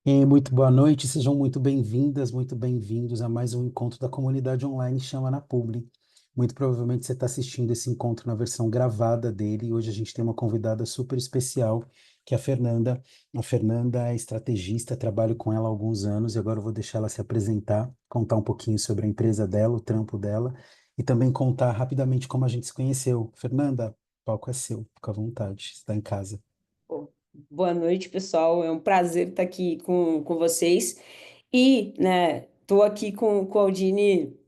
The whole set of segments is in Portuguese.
Muito boa noite, sejam muito bem-vindas, muito bem-vindos a mais um encontro da comunidade online Chama na Publi. Muito provavelmente você está assistindo esse encontro na versão gravada dele e hoje a gente tem uma convidada super especial, que é a Fernanda. A Fernanda é estrategista, trabalho com ela há alguns anos e agora eu vou deixar ela se apresentar, contar um pouquinho sobre a empresa dela, o trampo dela e também contar rapidamente como a gente se conheceu. Fernanda, o palco é seu, fica à vontade, está em casa. Pô, boa noite, pessoal. É um prazer estar aqui com vocês. E, né, tô aqui com o Aldini.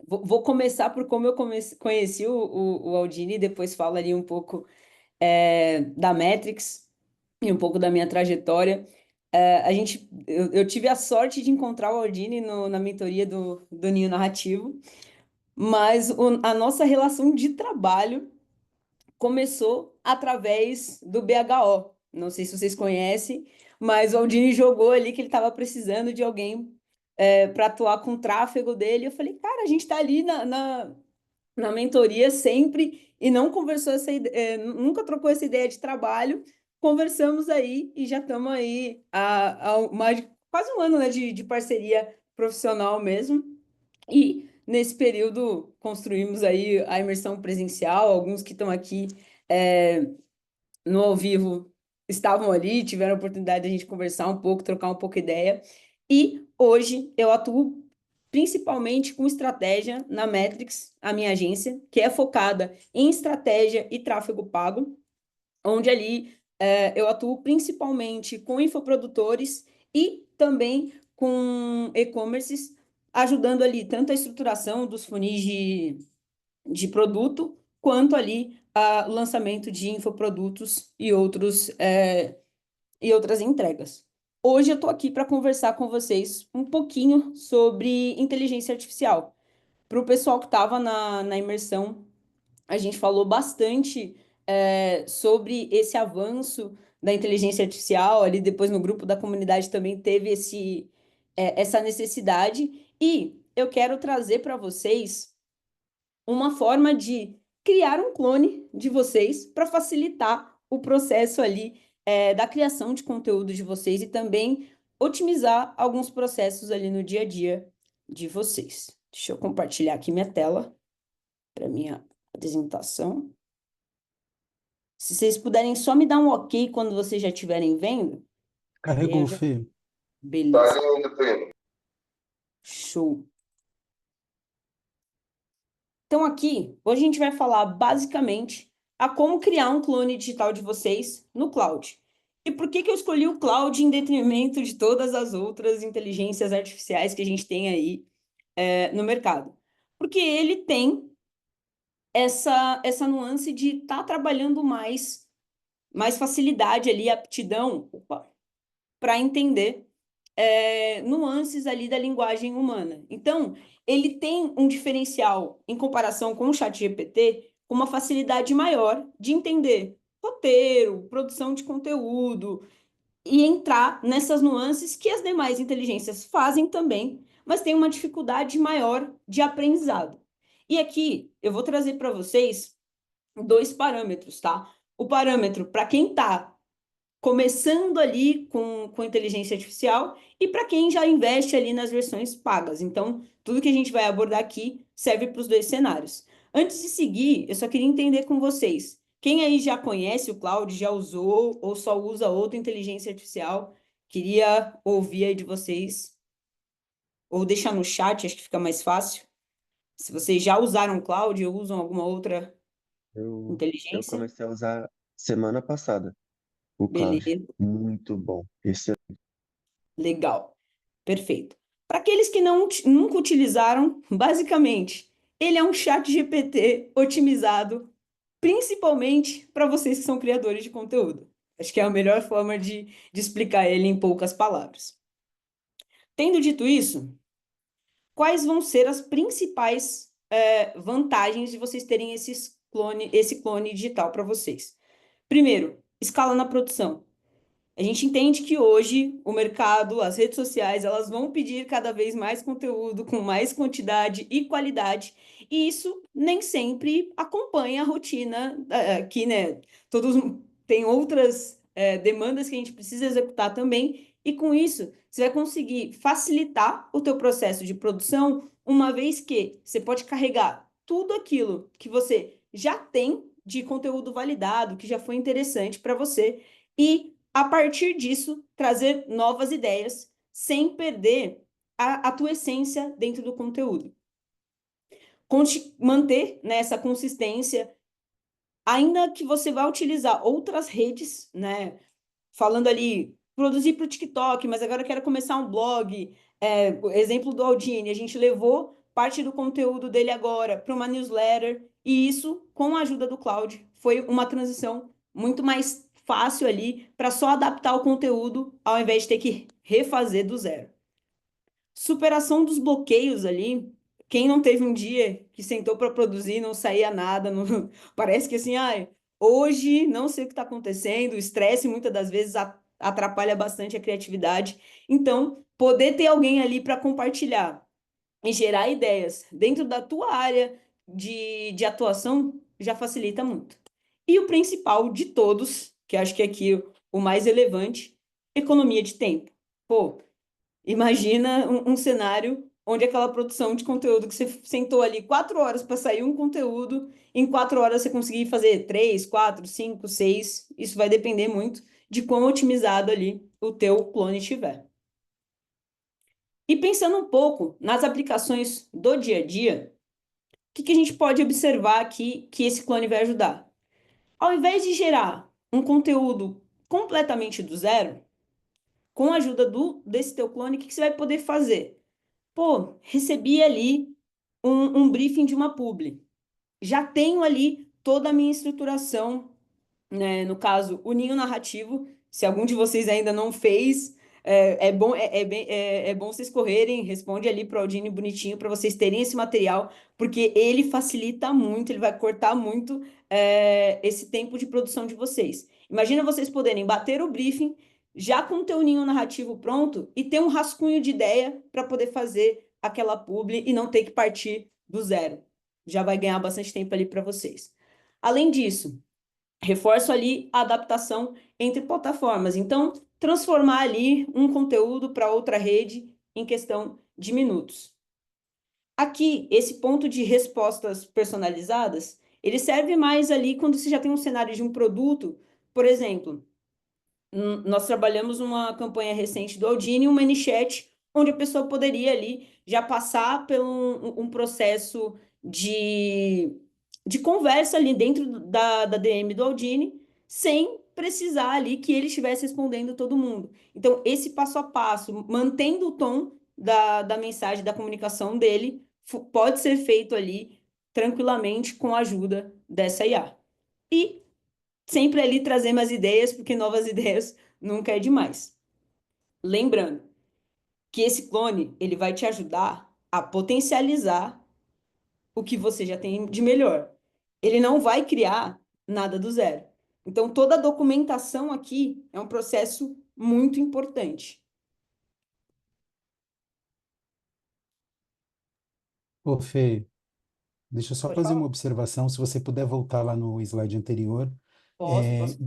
Vou começar por como eu conheci o Aldini, depois falo ali um pouco da Matrix e um pouco da minha trajetória. Eu tive a sorte de encontrar o Aldini na mentoria do Ninho Narrativo, mas a nossa relação de trabalho começou através do BHO. Não sei se vocês conhecem, mas o Aldini jogou ali que ele estava precisando de alguém para atuar com o tráfego dele. Eu falei, cara, a gente está ali na mentoria sempre e não conversou nunca trocou essa ideia de trabalho. Conversamos aí e já estamos aí há mais quase um ano, né, de parceria profissional mesmo. E nesse período construímos aí a imersão presencial, alguns que estão aqui é, no ao vivo estavam ali, tiveram a oportunidade de a gente conversar um pouco, trocar um pouco ideia. E hoje eu atuo principalmente com estratégia na Metrics, a minha agência, que é focada em estratégia e tráfego pago, onde ali eu atuo principalmente com infoprodutores e também com e-commerces, ajudando ali tanto a estruturação dos funis de produto, quanto ali o lançamento de infoprodutos e outras entregas. Hoje eu estou aqui para conversar com vocês um pouquinho sobre inteligência artificial. Para o pessoal que estava na imersão, a gente falou bastante sobre esse avanço da inteligência artificial. Ali depois no grupo da comunidade também teve essa necessidade. E eu quero trazer para vocês uma forma de criar um clone de vocês para facilitar o processo ali da criação de conteúdo de vocês e também otimizar alguns processos ali no dia a dia de vocês. Deixa eu compartilhar aqui minha tela para minha apresentação. Se vocês puderem só me dar um ok quando vocês já estiverem vendo, e aí eu Carregou, já... Fê. Beleza. Show. Então, aqui, hoje a gente vai falar basicamente a como criar um clone digital de vocês no cloud. E por que que eu escolhi o cloud em detrimento de todas as outras inteligências artificiais que a gente tem aí no mercado? Porque ele tem essa nuance de estar trabalhando mais facilidade ali, aptidão para entender nuances ali da linguagem humana. Então, ele tem um diferencial em comparação com o ChatGPT, com uma facilidade maior de entender roteiro, produção de conteúdo e entrar nessas nuances que as demais inteligências fazem também, mas tem uma dificuldade maior de aprendizado. E aqui eu vou trazer para vocês dois parâmetros, tá? O parâmetro para quem está começando ali com inteligência artificial e para quem já investe ali nas versões pagas. Então, tudo que a gente vai abordar aqui serve para os dois cenários. Antes de seguir, eu só queria entender com vocês. Quem aí já conhece o Cloud, já usou ou só usa outra inteligência artificial? Queria ouvir aí de vocês, ou deixar no chat, acho que fica mais fácil. Se vocês já usaram o Cloud ou usam alguma outra Eu inteligência, comecei a usar semana passada o Cloud. beleza, Muito bom. Esse legal. Perfeito. Para aqueles que nunca utilizaram, basicamente, ele é um chat GPT otimizado, principalmente para vocês que são criadores de conteúdo. Acho que é a melhor forma de explicar ele em poucas palavras. Tendo dito isso, quais vão ser as principais vantagens de vocês terem esse clone digital para vocês? Primeiro, escala na produção. A gente entende que hoje o mercado, as redes sociais, elas vão pedir cada vez mais conteúdo com mais quantidade e qualidade, e isso nem sempre acompanha a rotina aqui, né? Todos têm outras demandas que a gente precisa executar também, E com isso, você vai conseguir facilitar o teu processo de produção, uma vez que você pode carregar tudo aquilo que você já tem de conteúdo validado, que já foi interessante para você, e a partir disso trazer novas ideias sem perder a tua essência dentro do conteúdo. Manter, né, essa consistência, ainda que você vá utilizar outras redes, né? Falando ali, produzir para o TikTok, mas agora eu quero começar um blog. Exemplo do Aldini, a gente levou parte do conteúdo dele agora para uma newsletter, e isso, com a ajuda do Cloud, foi uma transição muito mais fácil ali para só adaptar o conteúdo ao invés de ter que refazer do zero. Superação dos bloqueios ali. Quem não teve um dia que sentou para produzir e não saía nada, não... parece que assim, ai, hoje não sei o que está acontecendo, o estresse muitas das vezes atrapalha bastante a criatividade. Então, poder ter alguém ali para compartilhar e gerar ideias dentro da tua área de atuação já facilita muito. E o principal de todos, que acho que aqui o mais relevante, economia de tempo. Pô, imagina um cenário onde aquela produção de conteúdo que você sentou ali 4 horas para sair um conteúdo, em 4 horas você conseguir fazer 3, 4, 5, 6. Isso vai depender muito de quão otimizado ali o teu clone estiver. E pensando um pouco nas aplicações do dia a dia, o que a gente pode observar aqui que esse clone vai ajudar? Ao invés de gerar um conteúdo completamente do zero, com a ajuda desse teu clone, o que você vai poder fazer? Pô, recebi ali um briefing de uma publi. Já tenho ali toda a minha estruturação, né? No caso, o ninho narrativo. Se algum de vocês ainda não fez, é bom vocês correrem, responde ali para o Aldini bonitinho para vocês terem esse material, porque ele facilita muito, ele vai cortar muito esse tempo de produção de vocês. Imagina vocês poderem bater o briefing já com o teu ninho narrativo pronto e ter um rascunho de ideia para poder fazer aquela publi e não ter que partir do zero. Já vai ganhar bastante tempo ali para vocês. Além disso, reforço ali a adaptação entre plataformas. Então, transformar ali um conteúdo para outra rede em questão de minutos. Aqui, esse ponto de respostas personalizadas, ele serve mais ali quando você já tem um cenário de um produto. Por exemplo, nós trabalhamos uma campanha recente do Aldini, um ManyChat, onde a pessoa poderia ali já passar por um processo de conversa ali dentro da DM do Aldini, sem precisar ali que ele estivesse respondendo todo mundo. Então, esse passo a passo, mantendo o tom da mensagem, da comunicação dele, pode ser feito ali tranquilamente com a ajuda dessa IA. E sempre ali trazer mais ideias, porque novas ideias nunca é demais. Lembrando que esse clone, ele vai te ajudar a potencializar o que você já tem de melhor. Ele não vai criar nada do zero. Então, toda a documentação aqui é um processo muito importante. Ô, Fê, deixa eu só Pode fazer uma falar? observação. Se você puder voltar lá no slide anterior, Posso, é, posso.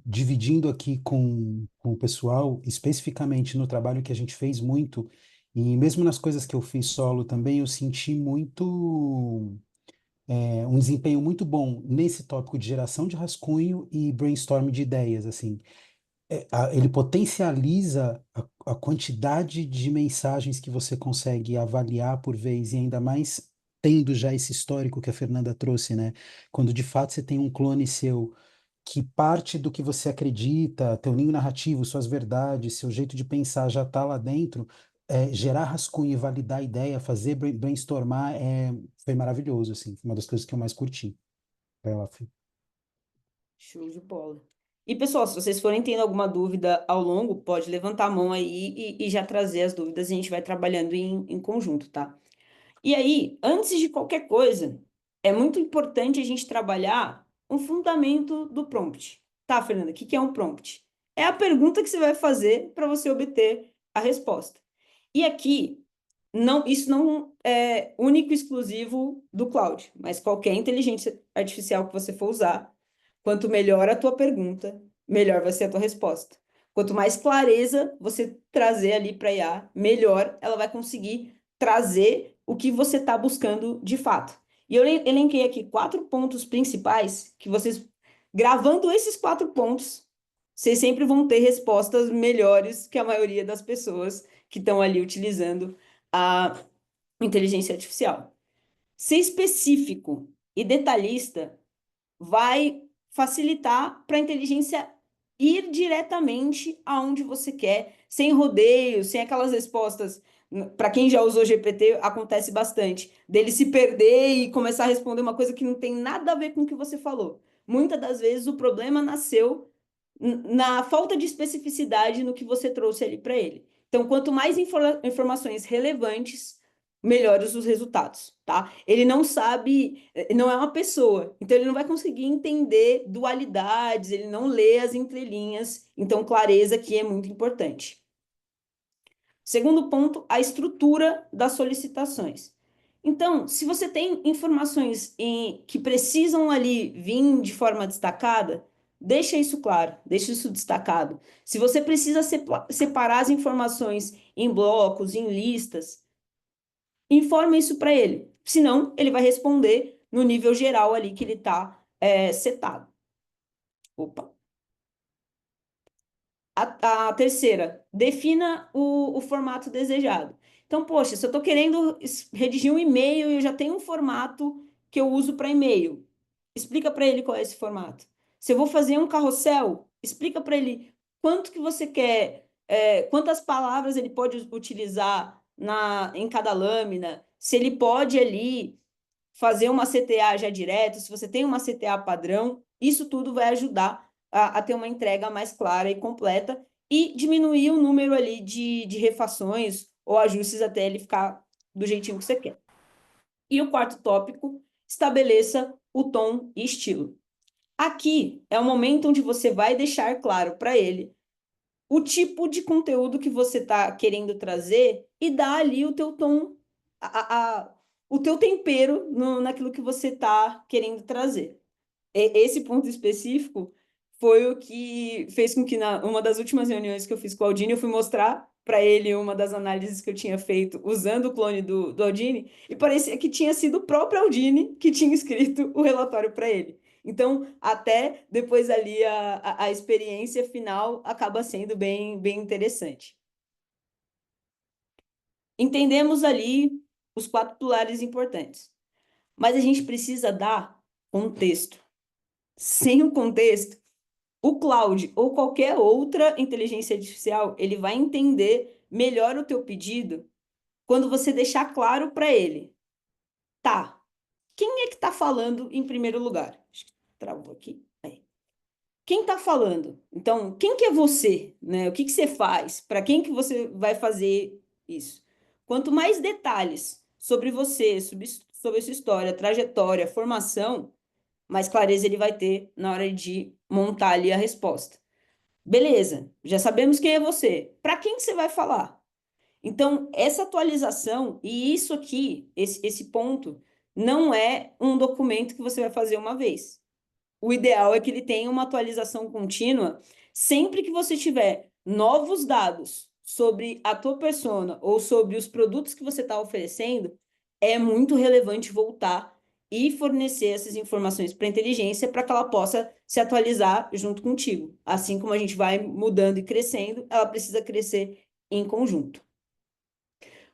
dividindo aqui com o pessoal, especificamente no trabalho que a gente fez muito, e mesmo nas coisas que eu fiz solo também, eu senti um desempenho muito bom nesse tópico de geração de rascunho e brainstorm de ideias, assim. Ele potencializa a quantidade de mensagens que você consegue avaliar por vez, e ainda mais tendo já esse histórico que a Fernanda trouxe, né? Quando de fato você tem um clone seu que parte do que você acredita, teu ninho narrativo, suas verdades, seu jeito de pensar já está lá dentro, gerar rascunho e validar a ideia, fazer brainstormar, foi maravilhoso, assim, foi uma das coisas que eu mais curti. Vai lá, Fê. Show de bola. E, pessoal, se vocês forem tendo alguma dúvida ao longo, pode levantar a mão aí e já trazer as dúvidas e a gente vai trabalhando em conjunto, tá? E aí, antes de qualquer coisa, é muito importante a gente trabalhar um fundamento do prompt. Tá, Fernanda? O que é um prompt? É a pergunta que você vai fazer para você obter a resposta. E aqui, isso não é único e exclusivo do cloud, mas qualquer inteligência artificial que você for usar, quanto melhor a tua pergunta, melhor vai ser a tua resposta. Quanto mais clareza você trazer ali para a IA, melhor ela vai conseguir trazer o que você está buscando de fato. E eu elenquei aqui 4 pontos principais que vocês, gravando esses 4 pontos, vocês sempre vão ter respostas melhores que a maioria das pessoas que estão ali utilizando a inteligência artificial. Ser específico e detalhista vai facilitar para a inteligência ir diretamente aonde você quer, sem rodeios, sem aquelas respostas. Para quem já usou GPT, acontece bastante, dele se perder e começar a responder uma coisa que não tem nada a ver com o que você falou. Muitas das vezes o problema nasceu na falta de especificidade no que você trouxe ali para ele. Então, quanto mais informações relevantes, melhores os resultados, tá? Ele não sabe, não é uma pessoa, então ele não vai conseguir entender dualidades, ele não lê as entrelinhas, então clareza aqui é muito importante. Segundo ponto, a estrutura das solicitações. Então, se você tem informações que precisam ali vir de forma destacada, deixa isso claro, deixa isso destacado. Se você precisa separar as informações em blocos, em listas, informa isso para ele. Senão, ele vai responder no nível geral ali que ele está setado. Opa. A terceira, defina o formato desejado. Então, poxa, se eu estou querendo redigir um e-mail e eu já tenho um formato que eu uso para e-mail, explica para ele qual é esse formato. Se eu vou fazer um carrossel, explica para ele quanto que você quer, quantas palavras ele pode utilizar em cada lâmina, se ele pode ali fazer uma CTA já direto, se você tem uma CTA padrão, isso tudo vai ajudar a ter uma entrega mais clara e completa e diminuir o número ali de refações ou ajustes até ele ficar do jeitinho que você quer. E o quarto tópico, estabeleça o tom e estilo. Aqui é o momento onde você vai deixar claro para ele o tipo de conteúdo que você está querendo trazer e dar ali o teu tom, o teu tempero naquilo que você está querendo trazer. Esse ponto específico foi o que fez com que, uma das últimas reuniões que eu fiz com o Aldini, eu fui mostrar para ele uma das análises que eu tinha feito usando o clone do Aldini, e parecia que tinha sido o próprio Aldini que tinha escrito o relatório para ele. Então, até depois ali, a experiência final acaba sendo bem, bem interessante. Entendemos ali os 4 pilares importantes, mas a gente precisa dar contexto. Sem o contexto, o Claude ou qualquer outra inteligência artificial, ele vai entender melhor o teu pedido quando você deixar claro para ele. Tá, quem é que está falando em primeiro lugar? Acho que travou aqui. Aí. Quem está falando? Então, quem que é você? Né? O que que você faz? Para quem que você vai fazer isso? Quanto mais detalhes sobre você, sobre sua história, trajetória, formação, mais clareza ele vai ter na hora de montar ali a resposta. Beleza, já sabemos quem é você. Para quem que você vai falar? Então, essa atualização, e isso aqui, esse ponto, não é um documento que você vai fazer uma vez. O ideal é que ele tenha uma atualização contínua sempre que você tiver novos dados sobre a tua persona ou sobre os produtos que você está oferecendo, é muito relevante voltar e fornecer essas informações para a inteligência para que ela possa se atualizar junto contigo. Assim como a gente vai mudando e crescendo, ela precisa crescer em conjunto.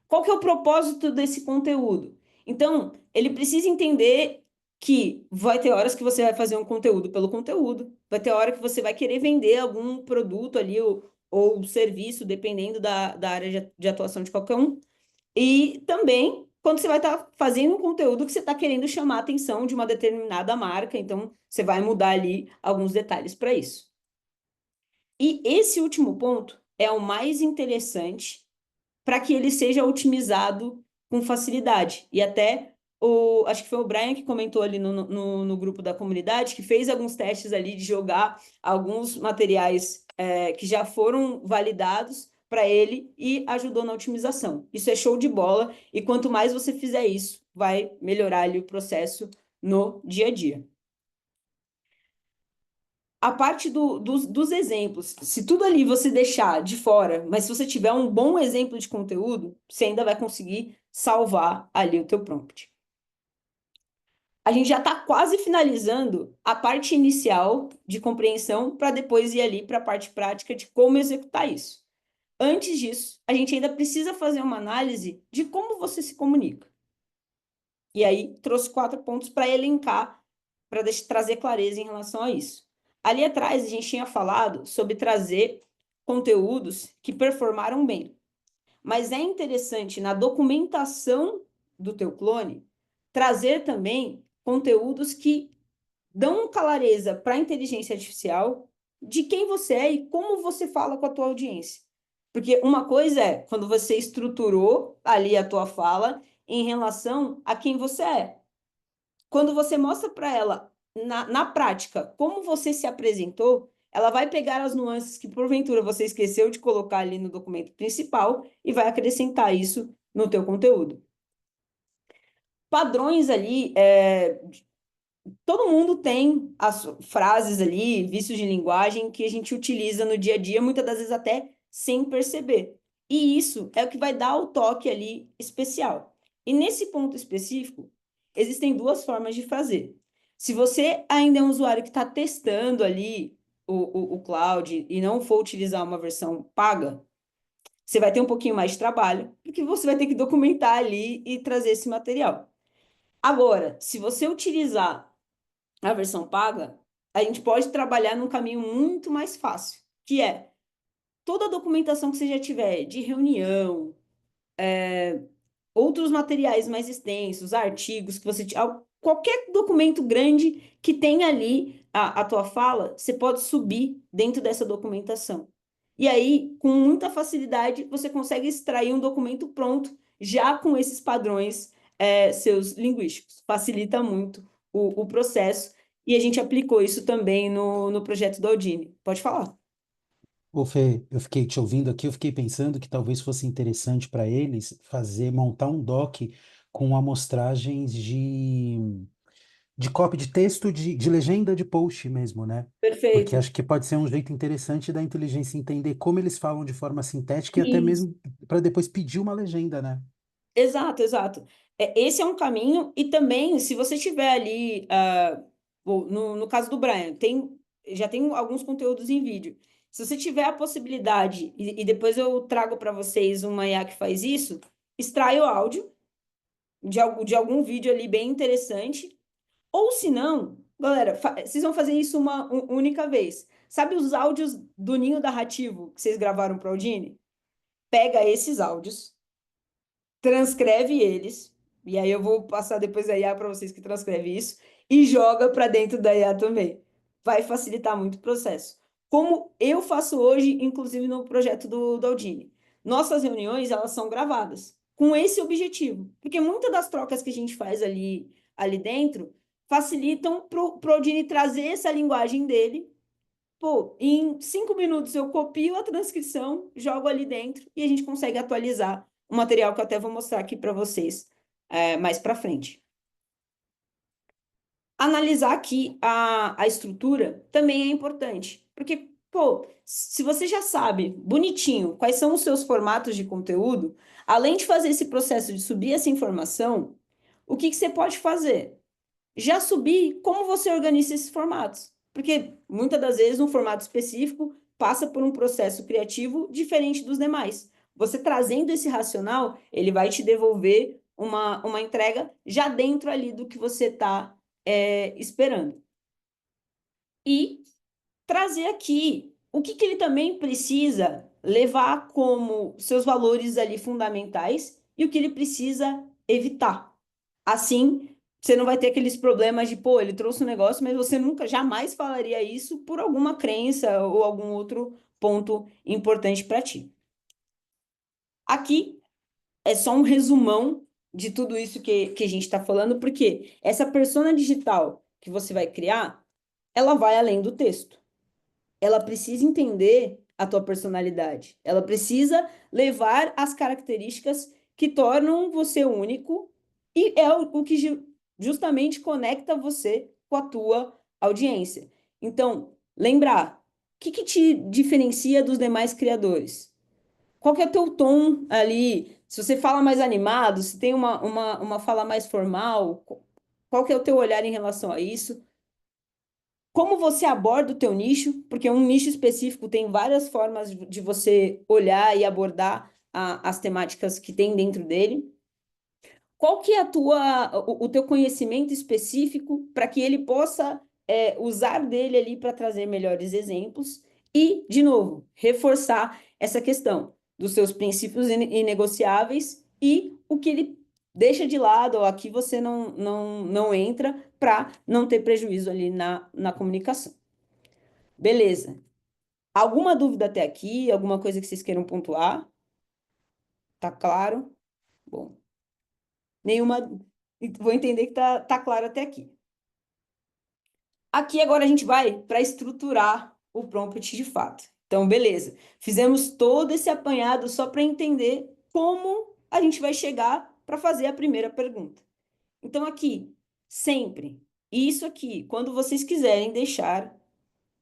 Qual que é o propósito desse conteúdo? Então, ele precisa entender que vai ter horas que você vai fazer um conteúdo pelo conteúdo, vai ter hora que você vai querer vender algum produto ali ou serviço, dependendo da área de atuação de qualquer um. E também quando você vai estar fazendo um conteúdo que você está querendo chamar a atenção de uma determinada marca, então você vai mudar ali alguns detalhes para isso. E esse último ponto é o mais interessante para que ele seja otimizado com facilidade. E até, acho que foi o Brian que comentou ali no grupo da comunidade, que fez alguns testes ali de jogar alguns materiais que já foram validados para ele e ajudou na otimização. Isso é show de bola, e quanto mais você fizer isso, vai melhorar ali o processo no dia a dia. a parte dos exemplos, se tudo ali você deixar de fora, mas se você tiver um bom exemplo de conteúdo, você ainda vai conseguir salvar ali o teu prompt. A gente já está quase finalizando a parte inicial de compreensão para depois ir ali para a parte prática de como executar isso. Antes disso, a gente ainda precisa fazer uma análise de como você se comunica. E aí, trouxe 4 pontos para elencar, para trazer clareza em relação a isso. Ali atrás, a gente tinha falado sobre trazer conteúdos que performaram bem. Mas é interessante, na documentação do teu clone, trazer também conteúdos que dão clareza para a inteligência artificial de quem você é e como você fala com a tua audiência. Porque uma coisa é quando você estruturou ali a tua fala em relação a quem você é. Quando você mostra para ela, na prática, como você se apresentou, ela vai pegar as nuances que, porventura, você esqueceu de colocar ali no documento principal e vai acrescentar isso no teu conteúdo. Padrões ali, todo mundo tem as frases ali, vícios de linguagem que a gente utiliza no dia a dia, muitas das vezes até sem perceber. E isso é o que vai dar o toque ali especial. E nesse ponto específico, existem 2 formas de fazer. Se você ainda é um usuário que está testando ali o cloud e não for utilizar uma versão paga, você vai ter um pouquinho mais de trabalho, porque você vai ter que documentar ali e trazer esse material. Agora, se você utilizar a versão paga, a gente pode trabalhar num caminho muito mais fácil, que é toda a documentação que você já tiver de reunião, outros materiais mais extensos, artigos que você... Qualquer documento grande que tenha ali a tua fala, você pode subir dentro dessa documentação. E aí, com muita facilidade, você consegue extrair um documento pronto, já com esses padrões seus linguísticos. Facilita muito o processo. E a gente aplicou isso também no projeto do Aldini. Pode falar. Ô, Fê, eu fiquei te ouvindo aqui, eu fiquei pensando que talvez fosse interessante para eles montar um doc com amostragens de cópia de texto, de legenda de post mesmo, né? Porque Perfeito. acho que pode ser um jeito interessante da inteligência entender como eles falam de forma sintética e até Isso. mesmo para depois pedir uma legenda, né? Exato, exato. Esse é um caminho, e também, se você tiver ali, no caso do Brian, já tem alguns conteúdos em vídeo. Se você tiver a possibilidade, e depois eu trago para vocês uma IA que faz isso, extrai o áudio de algum vídeo ali bem interessante, ou se não, galera, vocês vão fazer isso uma única vez. Sabe os áudios do Ninho Narrativo que vocês gravaram para o Aldini? Pega esses áudios, transcreve eles, e aí eu vou passar depois a IA para vocês que transcreve isso, e joga para dentro da IA também. Vai facilitar muito o processo. Como eu faço hoje, inclusive no projeto do Aldini. Nossas reuniões, elas são gravadas, com esse objetivo. Porque muitas das trocas que a gente faz ali dentro facilitam para o Aldini trazer essa linguagem dele. Pô, em 5 minutos eu copio a transcrição, jogo ali dentro e a gente consegue atualizar o material que eu até vou mostrar aqui para vocês mais para frente. Analisar aqui a estrutura também é importante, porque, pô, se você já sabe bonitinho quais são os seus formatos de conteúdo, além de fazer esse processo de subir essa informação, o que você pode fazer? Já subir como você organiza esses formatos. Porque muitas das vezes um formato específico passa por um processo criativo diferente dos demais. Você trazendo esse racional, ele vai te devolver uma entrega já dentro ali do que você está esperando. E trazer aqui o que ele também precisa levar como seus valores ali fundamentais e o que ele precisa evitar. Assim, você não vai ter aqueles problemas de, pô, ele trouxe um negócio, mas você nunca, jamais falaria isso por alguma crença ou algum outro ponto importante para ti. Aqui é só um resumão de tudo isso que a gente está falando, porque essa persona digital que você vai criar, ela vai além do texto. Ela precisa entender a tua personalidade. Ela precisa levar as características que tornam você único e é o que justamente conecta você com a tua audiência. Então, lembrar, o que que te diferencia dos demais criadores? Qual que é o teu tom ali? Se você fala mais animado, se tem uma fala mais formal, qual que é o teu olhar em relação a isso? Como você aborda o teu nicho, porque um nicho específico tem várias formas de você olhar e abordar as temáticas que tem dentro dele. Qual que é o teu conhecimento específico para que ele possa usar dele ali para trazer melhores exemplos e, de novo, reforçar essa questão dos seus princípios inegociáveis e o que ele deixa de lado, ou aqui você não entra para não ter prejuízo ali na comunicação. Beleza. Alguma dúvida até aqui? Alguma coisa que vocês queiram pontuar? Tá claro? Bom, nenhuma. Vou entender que tá claro até aqui. Aqui agora a gente vai para estruturar o prompt de fato. Então, beleza. Fizemos todo esse apanhado só para entender como a gente vai chegar para fazer a primeira pergunta. Então, aqui, sempre, isso aqui, quando vocês quiserem deixar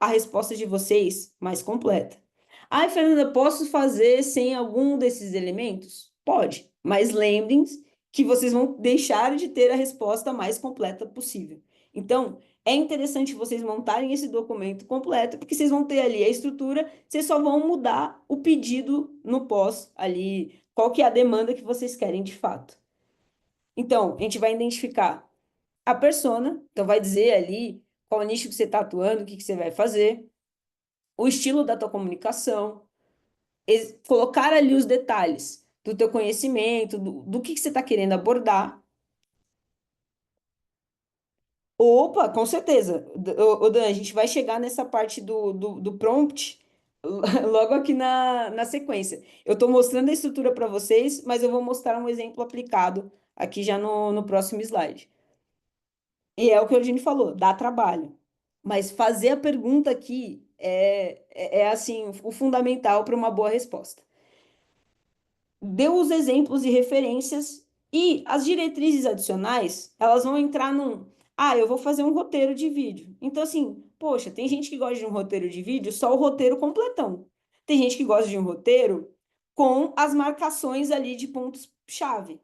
a resposta de vocês mais completa. Ai, Fernanda, posso fazer sem algum desses elementos? Pode, mas lembrem-se que vocês vão deixar de ter a resposta mais completa possível. Então, é interessante vocês montarem esse documento completo, porque vocês vão ter ali a estrutura, vocês só vão mudar o pedido no pós ali, qual que é a demanda que vocês querem de fato. Então, a gente vai identificar a persona, então vai dizer ali qual nicho que você está atuando, o que que você vai fazer, o estilo da tua comunicação, colocar ali os detalhes do teu conhecimento, do que você está querendo abordar. Opa, com certeza. Ô, Dan, a gente vai chegar nessa parte do prompt logo aqui na sequência. Eu estou mostrando a estrutura para vocês, mas eu vou mostrar um exemplo aplicado aqui já no próximo slide. E é o que o Eugênio falou, dá trabalho. Mas fazer a pergunta aqui é assim, o fundamental para uma boa resposta. Deu os exemplos e referências e as diretrizes adicionais, elas vão entrar eu vou fazer um roteiro de vídeo. Então, assim, poxa, tem gente que gosta de um roteiro de vídeo, só o roteiro completão. Tem gente que gosta de um roteiro com as marcações ali de pontos-chave.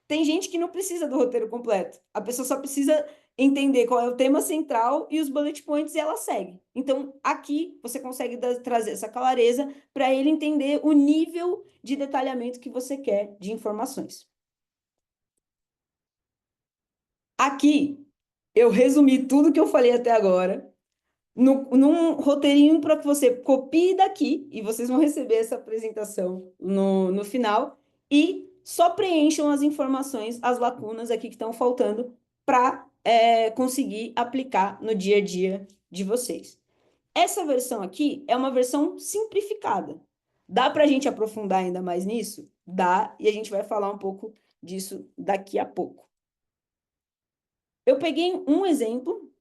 Tem gente que não precisa do roteiro completo. A pessoa só precisa entender qual é o tema central e os bullet points e ela segue. Então, aqui você consegue trazer essa clareza para ele entender o nível de detalhamento que você quer de informações. Aqui, eu resumi tudo que eu falei até agora num roteirinho para que você copie daqui e vocês vão receber essa apresentação no final e só preencham as informações, as lacunas aqui que estão faltando para conseguir aplicar no dia a dia de vocês. Essa versão aqui é uma versão simplificada. Dá para a gente aprofundar ainda mais nisso? Dá, e a gente vai falar um pouco disso daqui a pouco. Eu peguei um exemplo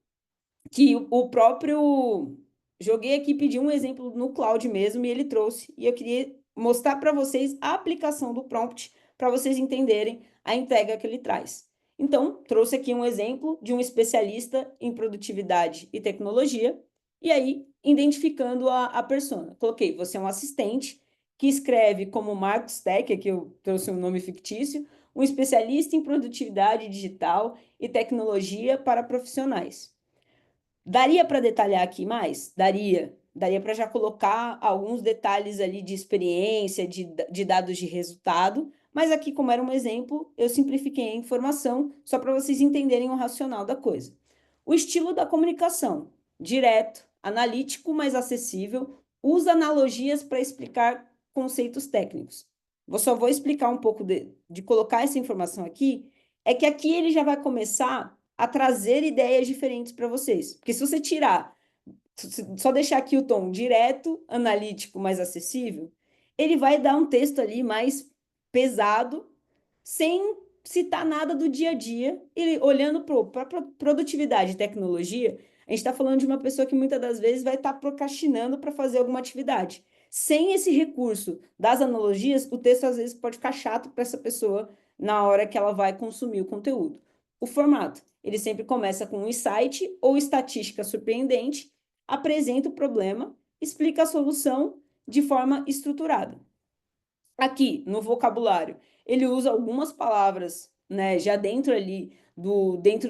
que o próprio... Joguei aqui, pedi um exemplo no Cloud mesmo, e ele trouxe. E eu queria mostrar para vocês a aplicação do prompt, para vocês entenderem a entrega que ele traz. Então, trouxe aqui um exemplo de um especialista em produtividade e tecnologia, e aí, identificando a persona. Coloquei, você é um assistente que escreve como Marcos Tech, aqui eu trouxe um nome fictício, um especialista em produtividade digital e tecnologia para profissionais. Daria para detalhar aqui mais? Daria. Daria para já colocar alguns detalhes ali de experiência, de dados de resultado, mas aqui, como era um exemplo, eu simplifiquei a informação só para vocês entenderem o racional da coisa. O estilo da comunicação, direto, analítico, mas acessível, usa analogias para explicar conceitos técnicos. Só vou explicar um pouco de colocar essa informação aqui, é que aqui ele já vai começar a trazer ideias diferentes para vocês. Porque se você tirar, só deixar aqui o tom direto, analítico, mais acessível, ele vai dar um texto ali mais pesado, sem citar nada do dia a dia. Ele olhando para produtividade e tecnologia, a gente está falando de uma pessoa que muitas das vezes vai estar procrastinando para fazer alguma atividade. Sem esse recurso das analogias, o texto às vezes pode ficar chato para essa pessoa na hora que ela vai consumir o conteúdo. O formato, ele sempre começa com um insight ou estatística surpreendente, apresenta o problema, explica a solução de forma estruturada. Aqui, no vocabulário, ele usa algumas palavras, né, já dentro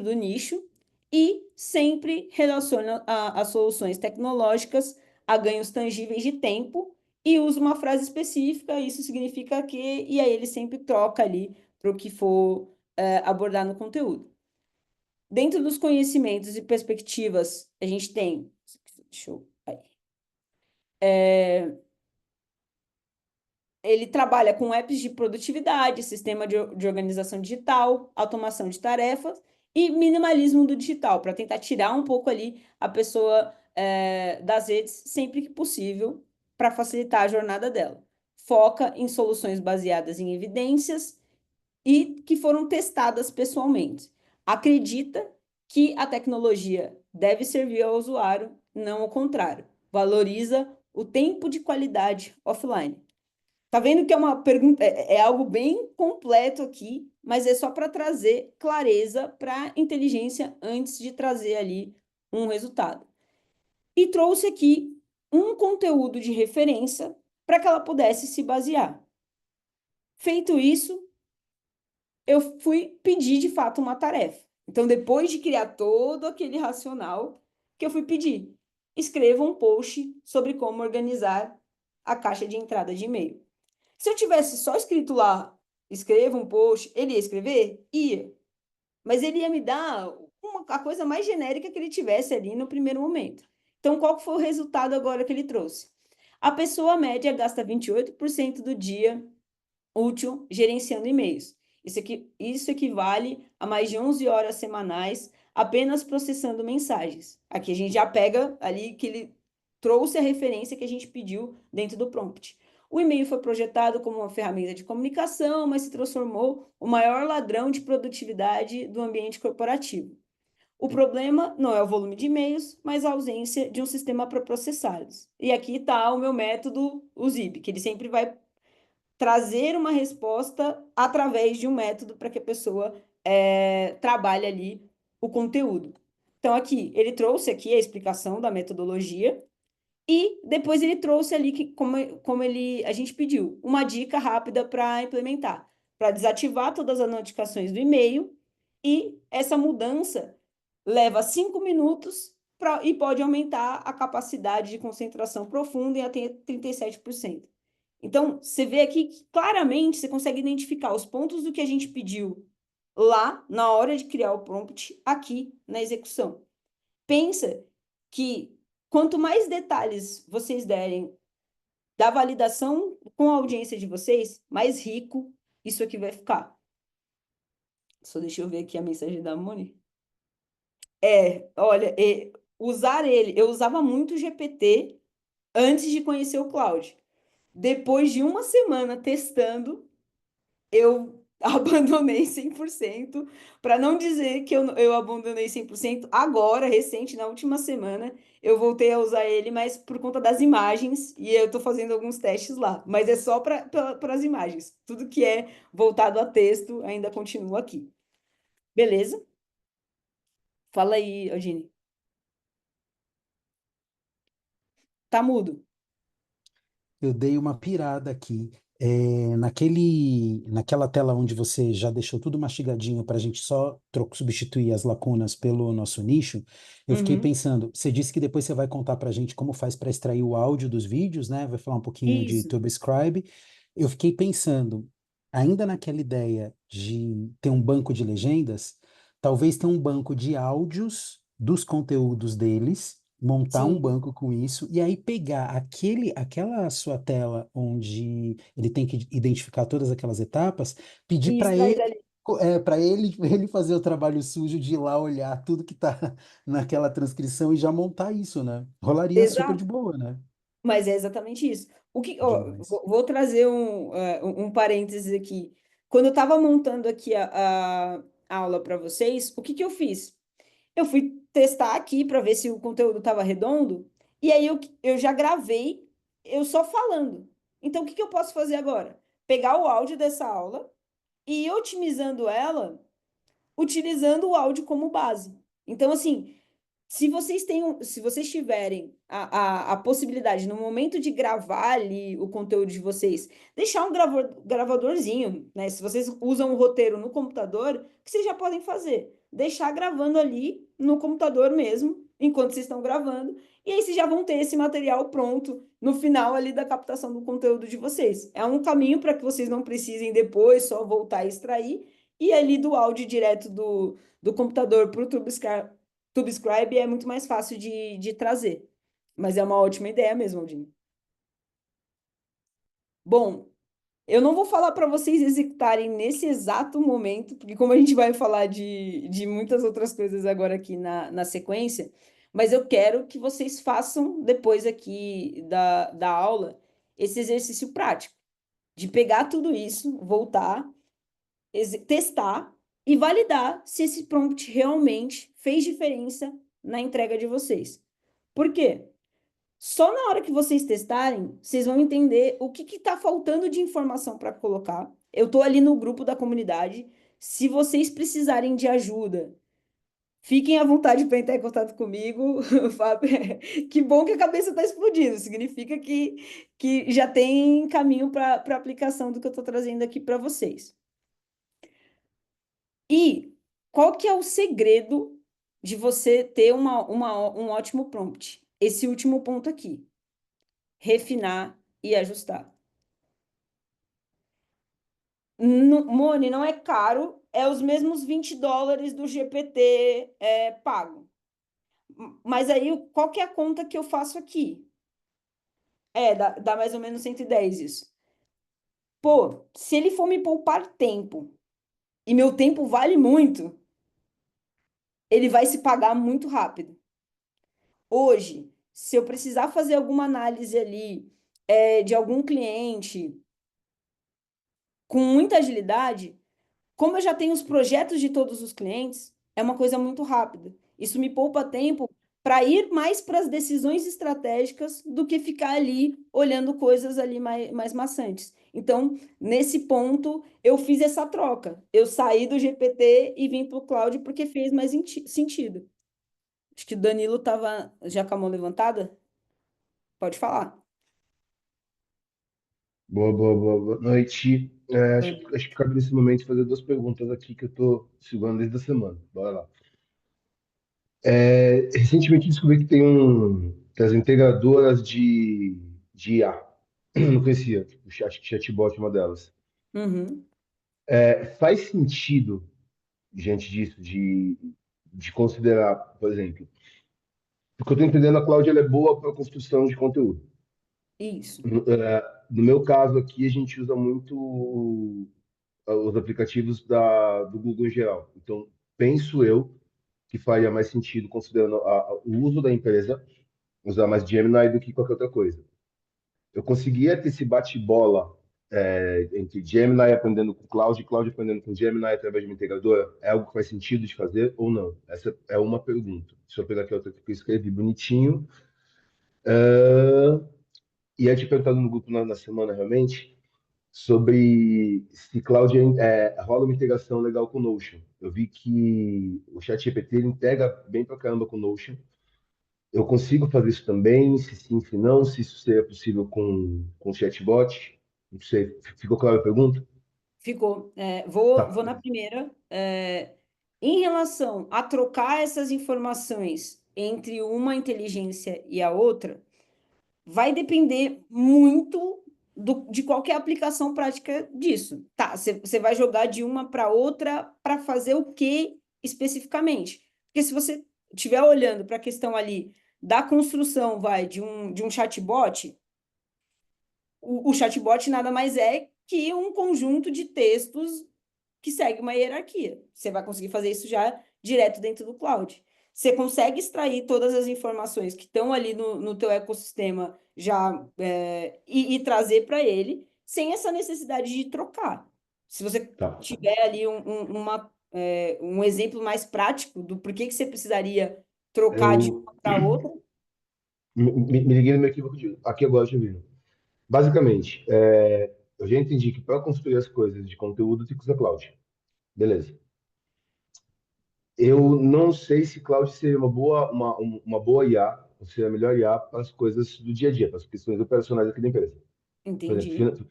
do nicho e sempre relaciona as soluções tecnológicas a ganhos tangíveis de tempo e usa uma frase específica, isso significa que, e aí ele sempre troca ali para o que for abordar no conteúdo. Dentro dos conhecimentos e perspectivas, a gente tem. Deixa eu. Ele trabalha com apps de produtividade, sistema de organização digital, automação de tarefas e minimalismo do digital, para tentar tirar um pouco ali a pessoa das redes sempre que possível, para facilitar a jornada dela. Foca em soluções baseadas em evidências e que foram testadas pessoalmente. Acredita que a tecnologia deve servir ao usuário, não ao contrário. Valoriza o tempo de qualidade offline. Tá vendo que é uma pergunta, é algo bem completo aqui, mas é só para trazer clareza para a inteligência antes de trazer ali um resultado. E trouxe aqui um conteúdo de referência para que ela pudesse se basear. Feito isso, eu fui pedir de fato uma tarefa. Então, depois de criar todo aquele racional, que eu fui pedir, escreva um post sobre como organizar a caixa de entrada de e-mail. Se eu tivesse só escrito lá, escreva um post, ele ia escrever? Ia. Mas ele ia me dar a coisa mais genérica que ele tivesse ali no primeiro momento. Então, qual foi o resultado agora que ele trouxe? A pessoa média gasta 28% do dia útil gerenciando e-mails. Isso equivale a mais de 11 horas semanais apenas processando mensagens. Aqui a gente já pega ali que ele trouxe a referência que a gente pediu dentro do prompt. O e-mail foi projetado como uma ferramenta de comunicação, mas se transformou o maior ladrão de produtividade do ambiente corporativo. O problema não é o volume de e-mails, mas a ausência de um sistema para processá-los. E aqui está o meu método, o ZIB, que ele sempre vai trazer uma resposta através de um método para que a pessoa trabalhe ali o conteúdo. Então, aqui, ele trouxe aqui a explicação da metodologia e depois ele trouxe ali, como a gente pediu, uma dica rápida para implementar, para desativar todas as notificações do e-mail e essa mudança leva 5 minutos e pode aumentar a capacidade de concentração profunda em até 37%. Então, você vê aqui que claramente você consegue identificar os pontos do que a gente pediu lá na hora de criar o prompt, aqui na execução. Pensa que quanto mais detalhes vocês derem da validação com a audiência de vocês, mais rico isso aqui vai ficar. Só deixa eu ver aqui a mensagem da Moni. Olha, usar ele, eu usava muito o GPT antes de conhecer o Claude. Depois de uma semana testando, eu abandonei 100%, para não dizer que eu abandonei 100% agora, recente, na última semana, eu voltei a usar ele, mas por conta das imagens, e eu estou fazendo alguns testes lá, mas é só para as imagens. Tudo que é voltado a texto ainda continua aqui. Beleza? Fala aí, Eugênio. Tá mudo. Eu dei uma pirada aqui. Naquela tela onde você já deixou tudo mastigadinho para a gente só substituir as lacunas pelo nosso nicho, eu fiquei Uhum. pensando, você disse que depois você vai contar para a gente como faz para extrair o áudio dos vídeos, né? Vai falar um pouquinho de Isso. TurboScribe. Eu fiquei pensando, ainda naquela ideia de ter um banco de legendas, talvez ter um banco de áudios dos conteúdos deles, montar um Sim. banco com isso e aí pegar aquela sua tela onde ele tem que identificar todas aquelas etapas, pedir E para extrair ele dali. para ele fazer o trabalho sujo de ir lá olhar tudo que está naquela transcrição e já montar isso, né? Rolaria super de Exato. boa, né? Mas é exatamente isso. Ó, Demais. vou trazer um parênteses aqui. Quando eu estava montando aqui a aula para vocês, o que eu fiz? Eu fui testar aqui para ver se o conteúdo estava redondo, e aí eu já gravei eu só falando. Então, o que eu posso fazer agora? Pegar o áudio dessa aula e ir otimizando ela, utilizando o áudio como base. Então, assim, Se vocês tiverem a possibilidade, no momento de gravar ali o conteúdo de vocês, deixar um gravadorzinho, né? Se vocês usam o roteiro no computador, o que vocês já podem fazer? Deixar gravando ali no computador mesmo, enquanto vocês estão gravando, e aí vocês já vão ter esse material pronto no final ali da captação do conteúdo de vocês. É um caminho para que vocês não precisem depois só voltar e extrair, e ali do áudio direto do computador para o Tubescribe é muito mais fácil de trazer. Mas é uma ótima ideia mesmo, Aldinho. Bom, eu não vou falar para vocês executarem nesse exato momento, porque como a gente vai falar de muitas outras coisas agora aqui na sequência, mas eu quero que vocês façam depois aqui da aula esse exercício prático, de pegar tudo isso, voltar, testar e validar se esse prompt realmente fez diferença na entrega de vocês. Por quê? Só na hora que vocês testarem, vocês vão entender o que está faltando de informação para colocar. Eu estou ali no grupo da comunidade. Se vocês precisarem de ajuda, fiquem à vontade para entrar em contato comigo. Fábio. Que bom que a cabeça está explodindo. Significa que já tem caminho para aplicação do que eu estou trazendo aqui para vocês. E qual que é o segredo de você ter um ótimo prompt? Esse último ponto aqui. Refinar e ajustar. Mone, não é caro, é os mesmos $20 do GPT pago. Mas aí, qual que é a conta que eu faço aqui? Dá mais ou menos 110 isso. Pô, se ele for me poupar tempo, e meu tempo vale muito, ele vai se pagar muito rápido. Hoje, se eu precisar fazer alguma análise ali de algum cliente com muita agilidade, como eu já tenho os projetos de todos os clientes, é uma coisa muito rápida. Isso me poupa tempo para ir mais para as decisões estratégicas do que ficar ali olhando coisas ali mais maçantes. Então, nesse ponto, eu fiz essa troca. Eu saí do GPT e vim para o cloud porque fez mais sentido. Acho que o Danilo estava já com a mão levantada. Pode falar. Boa noite. Oi. Acho que cabe nesse momento fazer duas perguntas aqui que eu estou segurando desde a semana. Bora lá. Recentemente descobri que tem as integradoras de IA. Eu não conhecia, tipo, acho que Chatbot é uma delas. Uhum. Faz sentido, diante disso, de considerar, por exemplo, porque eu estou entendendo a Cláudia ela é boa para construção de conteúdo. Isso. No meu caso aqui, a gente usa muito os aplicativos do Google em geral. Então, penso eu que faria mais sentido, considerando o uso da empresa, usar mais Gemini do que qualquer outra coisa. Eu conseguia ter esse bate-bola entre Gemini aprendendo com Cloud e Cloud aprendendo com Gemini através de uma integradora. É algo que faz sentido de fazer ou não? Essa é uma pergunta. Deixa eu pegar aqui outra que eu escrevi bonitinho. E aí te perguntando no grupo na semana, realmente, sobre se Cloud rola uma integração legal com o Notion. Eu vi que o ChatGPT ele integra bem pra caramba com o Notion. Eu consigo fazer isso também? Se sim, se não, se isso seria possível com o chatbot? Não sei. Ficou claro a pergunta? Ficou. Tá. Vou na primeira. Em relação a trocar essas informações entre uma inteligência e a outra, vai depender muito de qualquer aplicação prática disso. Tá, você vai jogar de uma para outra para fazer o que especificamente? Porque se você estiver olhando para a questão ali da construção, de um chatbot, o chatbot nada mais é que um conjunto de textos que segue uma hierarquia. Você vai conseguir fazer isso já direto dentro do cloud. Você consegue extrair todas as informações que estão ali no teu ecossistema já e trazer para ele sem essa necessidade de trocar. Se você Tá. tiver ali um exemplo mais prático do porquê que você precisaria trocar de Eu uma para outra, me liguei no meu equívoco aqui agora, deixa eu ver. Basicamente, eu já entendi que para construir as coisas de conteúdo tem que usar cloud. Beleza. Eu não sei se cloud seria uma boa IA, ou seria a melhor IA para as coisas do dia a dia, para as questões operacionais aqui da empresa. Por exemplo, Entendi.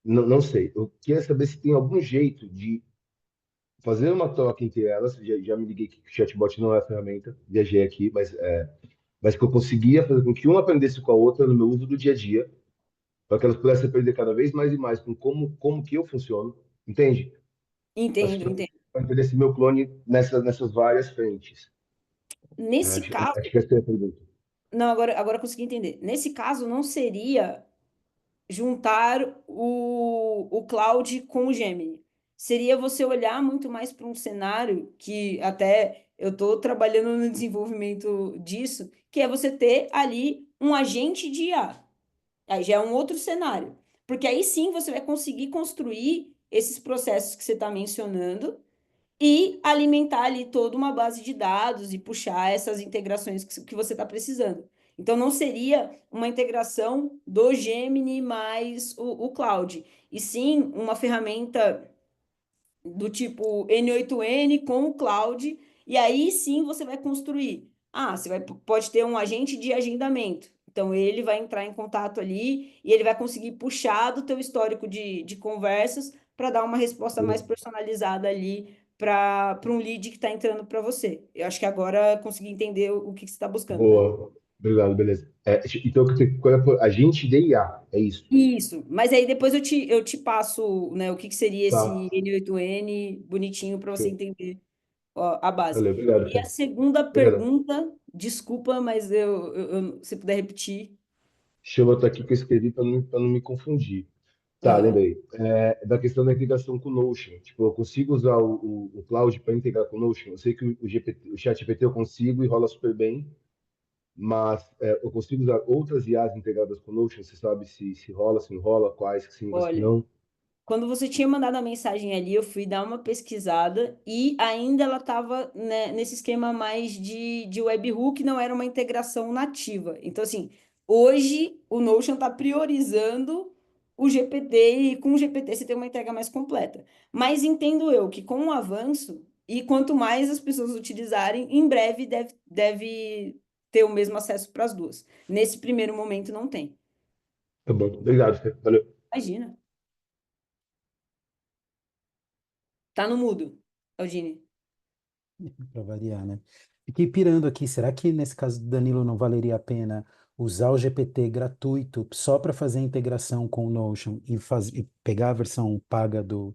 não sei. Eu queria saber se tem algum jeito de fazer uma troca entre elas. Já me liguei que o chatbot não é a ferramenta, viajei aqui, mas que eu conseguia fazer com que uma aprendesse com a outra no meu uso do dia a dia, para que elas pudessem aprender cada vez mais e mais com como que eu funciono, entende? Acho Entendo, que entendo. para entender esse meu clone nessas várias frentes. Nesse Acho caso, que essa é a pergunta. não, agora eu consegui entender. Nesse caso, não seria juntar o cloud com o Gemini. Seria você olhar muito mais para um cenário que até eu estou trabalhando no desenvolvimento disso, que é você ter ali um agente de IA. Aí já é um outro cenário. Porque aí sim você vai conseguir construir esses processos que você está mencionando e alimentar ali toda uma base de dados e puxar essas integrações que você está precisando. Então, não seria uma integração do Gemini mais o cloud, e sim uma ferramenta do tipo N8N com o cloud, e aí sim você vai construir. Ah, pode ter um agente de agendamento. Então, ele vai entrar em contato ali e ele vai conseguir puxar do teu histórico de conversas para dar uma resposta mais personalizada ali para um lead que está entrando para você. Eu acho que agora consegui entender o que você está buscando, né? Boa. Obrigado, beleza. Então, a gente de IA, é isso. Isso, mas aí depois eu te passo, né, o que seria esse Tá. N8N bonitinho para você Show. entender ó, a base. Valeu, obrigado, E a Fê. segunda Obrigado. pergunta, desculpa, mas se puder repetir. Deixa eu botar aqui que eu escrevi para não me confundir. Tá, Aham. lembrei. Da questão da integração com o Notion. Tipo, eu consigo usar o Cloud para integrar com o Notion. Eu sei que o ChatGPT eu consigo e rola super bem, mas eu consigo usar outras IAs integradas com o Notion. Você sabe se rola, se não rola, quais que sim, quais que Olha, não. quando você tinha mandado a mensagem ali, eu fui dar uma pesquisada e ainda ela estava, né, nesse esquema mais de webhook, não era uma integração nativa. Então, assim, hoje o Notion está priorizando o GPT e com o GPT você tem uma entrega mais completa. Mas entendo eu que com o avanço e quanto mais as pessoas utilizarem, em breve deve ter o mesmo acesso para as duas. Nesse primeiro momento não tem. Tá bom, obrigado, Fê. Valeu. Imagina. Tá no mudo, Eugênio. Para variar, né? Fiquei pirando aqui, será que nesse caso do Danilo não valeria a pena usar o GPT gratuito só para fazer a integração com o Notion e pegar a versão paga do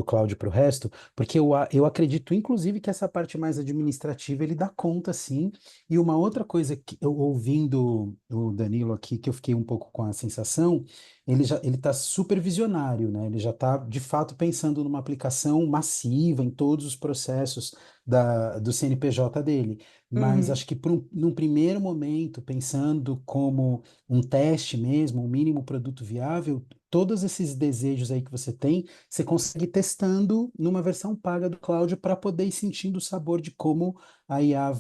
Cloud para o resto? Porque eu acredito, inclusive, que essa parte mais administrativa ele dá conta, sim. E uma outra coisa que eu ouvindo o Danilo aqui, que eu fiquei um pouco com a sensação, ele está super visionário, né? Ele já está, de fato, pensando numa aplicação massiva em todos os processos do CNPJ dele. Mas Uhum. acho que num primeiro momento, pensando como um teste mesmo, um mínimo produto viável, todos esses desejos aí que você tem, você consegue ir testando numa versão paga do cloud para poder ir sentindo o sabor de como a IA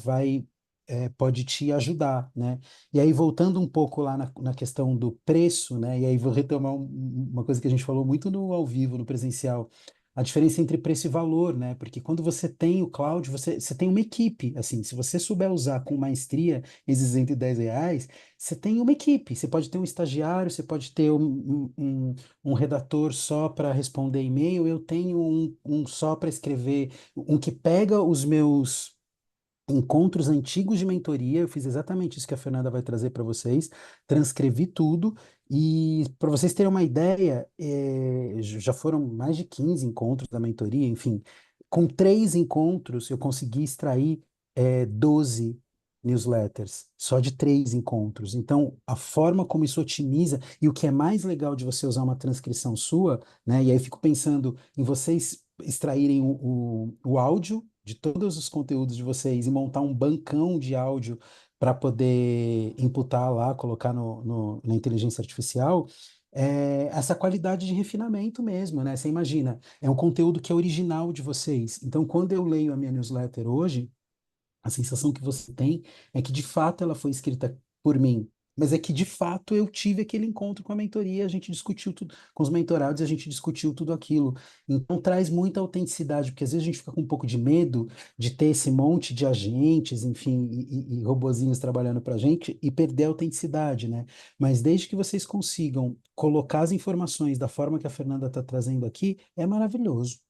pode te ajudar, né? E aí, voltando um pouco lá na questão do preço, né? E aí vou retomar uma coisa que a gente falou muito no ao vivo, no presencial, a diferença entre preço e valor, né? Porque quando você tem o cloud, você tem uma equipe. Assim, se você souber usar com maestria esses R$ 110, você tem uma equipe. Você pode ter um estagiário, você pode ter um redator só para responder e-mail. Eu tenho um só para escrever, um que pega os meus encontros antigos de mentoria. Eu fiz exatamente isso que a Fernanda vai trazer para vocês, transcrevi tudo e para vocês terem uma ideia, já foram mais de 15 encontros da mentoria, enfim, com 3 encontros eu consegui extrair 12 newsletters, só de 3 encontros. Então, a forma como isso otimiza, e o que é mais legal de você usar uma transcrição sua, né? E aí eu fico pensando em vocês extraírem o áudio de todos os conteúdos de vocês e montar um bancão de áudio para poder imputar lá, colocar na inteligência artificial, essa qualidade de refinamento mesmo, né? Você imagina, é um conteúdo que é original de vocês. Então, quando eu leio a minha newsletter hoje, a sensação que você tem é que de fato ela foi escrita por mim. Mas é que, de fato, eu tive aquele encontro com a mentoria, a gente discutiu tudo, com os mentorados, a gente discutiu tudo aquilo. Então, traz muita autenticidade, porque às vezes a gente fica com um pouco de medo de ter esse monte de agentes, enfim, e robozinhos trabalhando para a gente e perder a autenticidade, né? Mas desde que vocês consigam colocar as informações da forma que a Fernanda está trazendo aqui, é maravilhoso.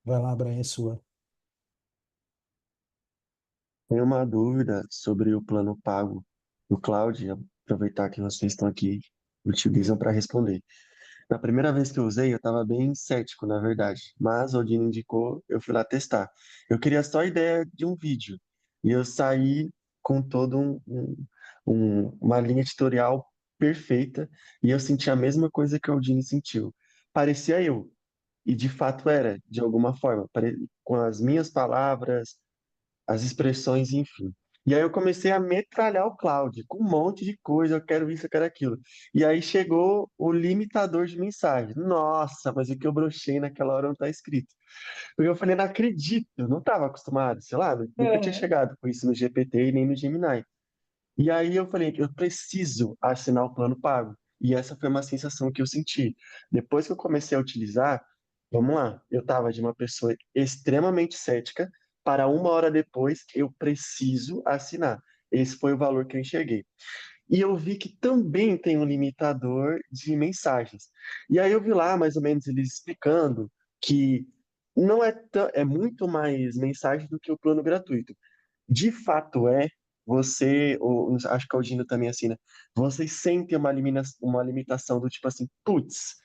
Vai lá, Brian, é sua. Tenho uma dúvida sobre o plano pago do Cloud, aproveitar que vocês estão aqui, utilizam para responder. Na primeira vez que eu usei, eu estava bem cético, na verdade, mas o Odin indicou, eu fui lá testar. Eu queria só a ideia de um vídeo, e eu saí com todo uma linha editorial perfeita, e eu senti a mesma coisa que o Odin sentiu. Parecia eu, e de fato era, de alguma forma, com as minhas palavras, as expressões, enfim. E aí eu comecei a metralhar o Cloud com um monte de coisa, eu quero isso, eu quero aquilo. E aí chegou o limitador de mensagem. Nossa, mas o que eu brochei naquela hora não está escrito. Porque eu falei, não acredito, eu não estava acostumado, sei lá, nunca tinha Aham. chegado com isso no GPT e nem no Gemini. E aí eu falei, eu preciso assinar o plano pago. E essa foi uma sensação que eu senti. Depois que eu comecei a utilizar, vamos lá, eu estava de uma pessoa extremamente cética para uma hora depois eu preciso assinar. Esse foi o valor que eu enxerguei. E eu vi que também tem um limitador de mensagens. E aí eu vi lá mais ou menos eles explicando que não é, é muito mais mensagem do que o plano gratuito. De fato é, você, acho que o Aldino também assina, vocês sentem uma limitação do tipo assim, putz,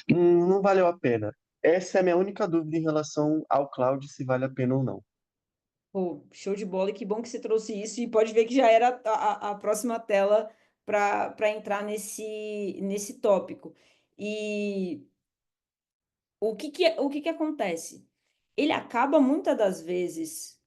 não valeu a pena. Essa é a minha única dúvida em relação ao cloud, se vale a pena ou não. Pô, show de bola, e que bom que você trouxe isso, e pode ver que já era a próxima tela para entrar nesse tópico. E o que que acontece? Ele acaba muitas das vezes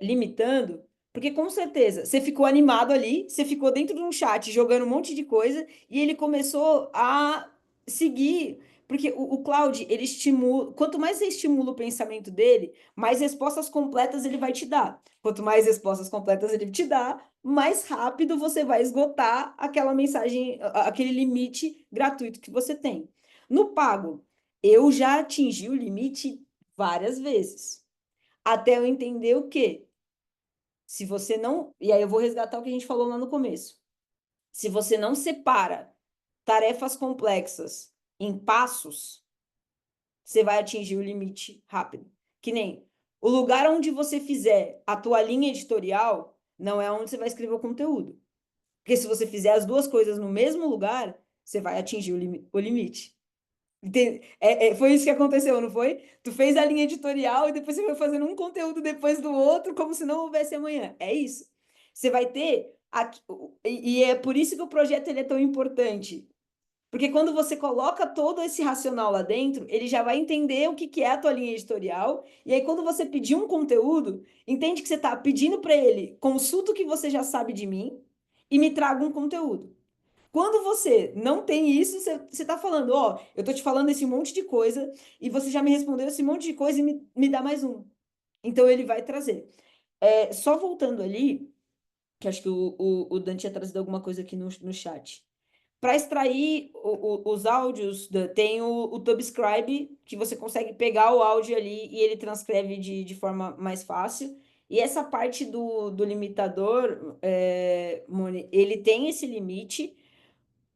limitando, porque com certeza você ficou animado ali, você ficou dentro de um chat jogando um monte de coisa e ele começou a seguir, porque o Cloud, ele estimula, quanto mais você estimula o pensamento dele, mais respostas completas ele vai te dar. Quanto mais respostas completas ele te dá, mais rápido você vai esgotar aquela mensagem, aquele limite gratuito que você tem. No pago, eu já atingi o limite várias vezes. Até eu entender o quê? Se você não. E aí eu vou resgatar o que a gente falou lá no começo. Se você não separa tarefas complexas em passos, você vai atingir o limite rápido. Que nem o lugar onde você fizer a tua linha editorial não é onde você vai escrever o conteúdo. Porque se você fizer as duas coisas no mesmo lugar, você vai atingir o limite. Foi isso que aconteceu, não foi? Tu fez a linha editorial e depois você foi fazendo um conteúdo depois do outro, como se não houvesse amanhã. É isso. Você vai ter. E é por isso que o projeto ele é tão importante. Porque quando você coloca todo esse racional lá dentro, ele já vai entender o que que é a tua linha editorial. E aí, quando você pedir um conteúdo, entende que você está pedindo para ele, consulta o que você já sabe de mim e me traga um conteúdo. Quando você não tem isso, você está falando, ó, eu tô te falando esse monte de coisa e você já me respondeu esse monte de coisa e me dá mais um. Então ele vai trazer. Só voltando ali, que acho que o Dante tinha trazido alguma coisa aqui no chat. Para extrair os áudios, tem o Tubscribe, que você consegue pegar o áudio ali e ele transcreve de forma mais fácil. E essa parte do limitador, Moni, ele tem esse limite.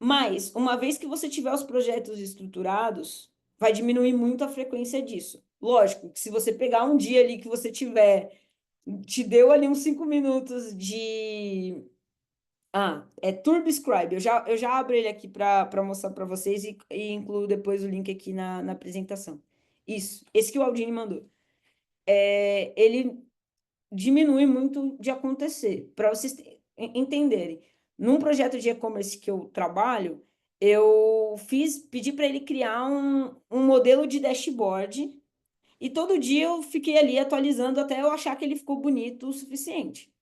Mas, uma vez que você tiver os projetos estruturados, vai diminuir muito a frequência disso. Lógico que se você pegar um dia ali que você tiver, te deu ali uns 5 minutos de. TurboScribe. Eu já abro ele aqui para mostrar para vocês e incluo depois o link aqui na apresentação. Isso, esse que o Aldini mandou. Ele diminui muito de acontecer. Para vocês entenderem, num projeto de e-commerce que eu trabalho, eu pedi para ele criar um modelo de dashboard e todo dia eu fiquei ali atualizando até eu achar que ele ficou bonito o suficiente.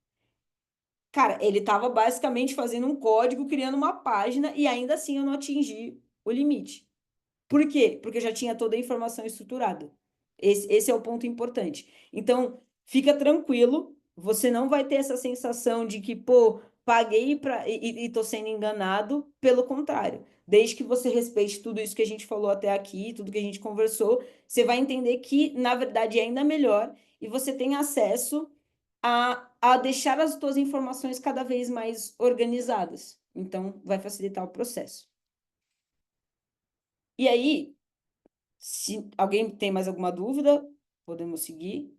Cara, ele estava basicamente fazendo um código, criando uma página e ainda assim eu não atingi o limite. Por quê? Porque eu já tinha toda a informação estruturada. Esse é o ponto importante. Então, fica tranquilo, você não vai ter essa sensação de que, pô, paguei e tô sendo enganado, pelo contrário. Desde que você respeite tudo isso que a gente falou até aqui, tudo que a gente conversou, você vai entender que, na verdade, é ainda melhor e você tem acesso a deixar as suas informações cada vez mais organizadas. Então, vai facilitar o processo. E aí, se alguém tem mais alguma dúvida, podemos seguir.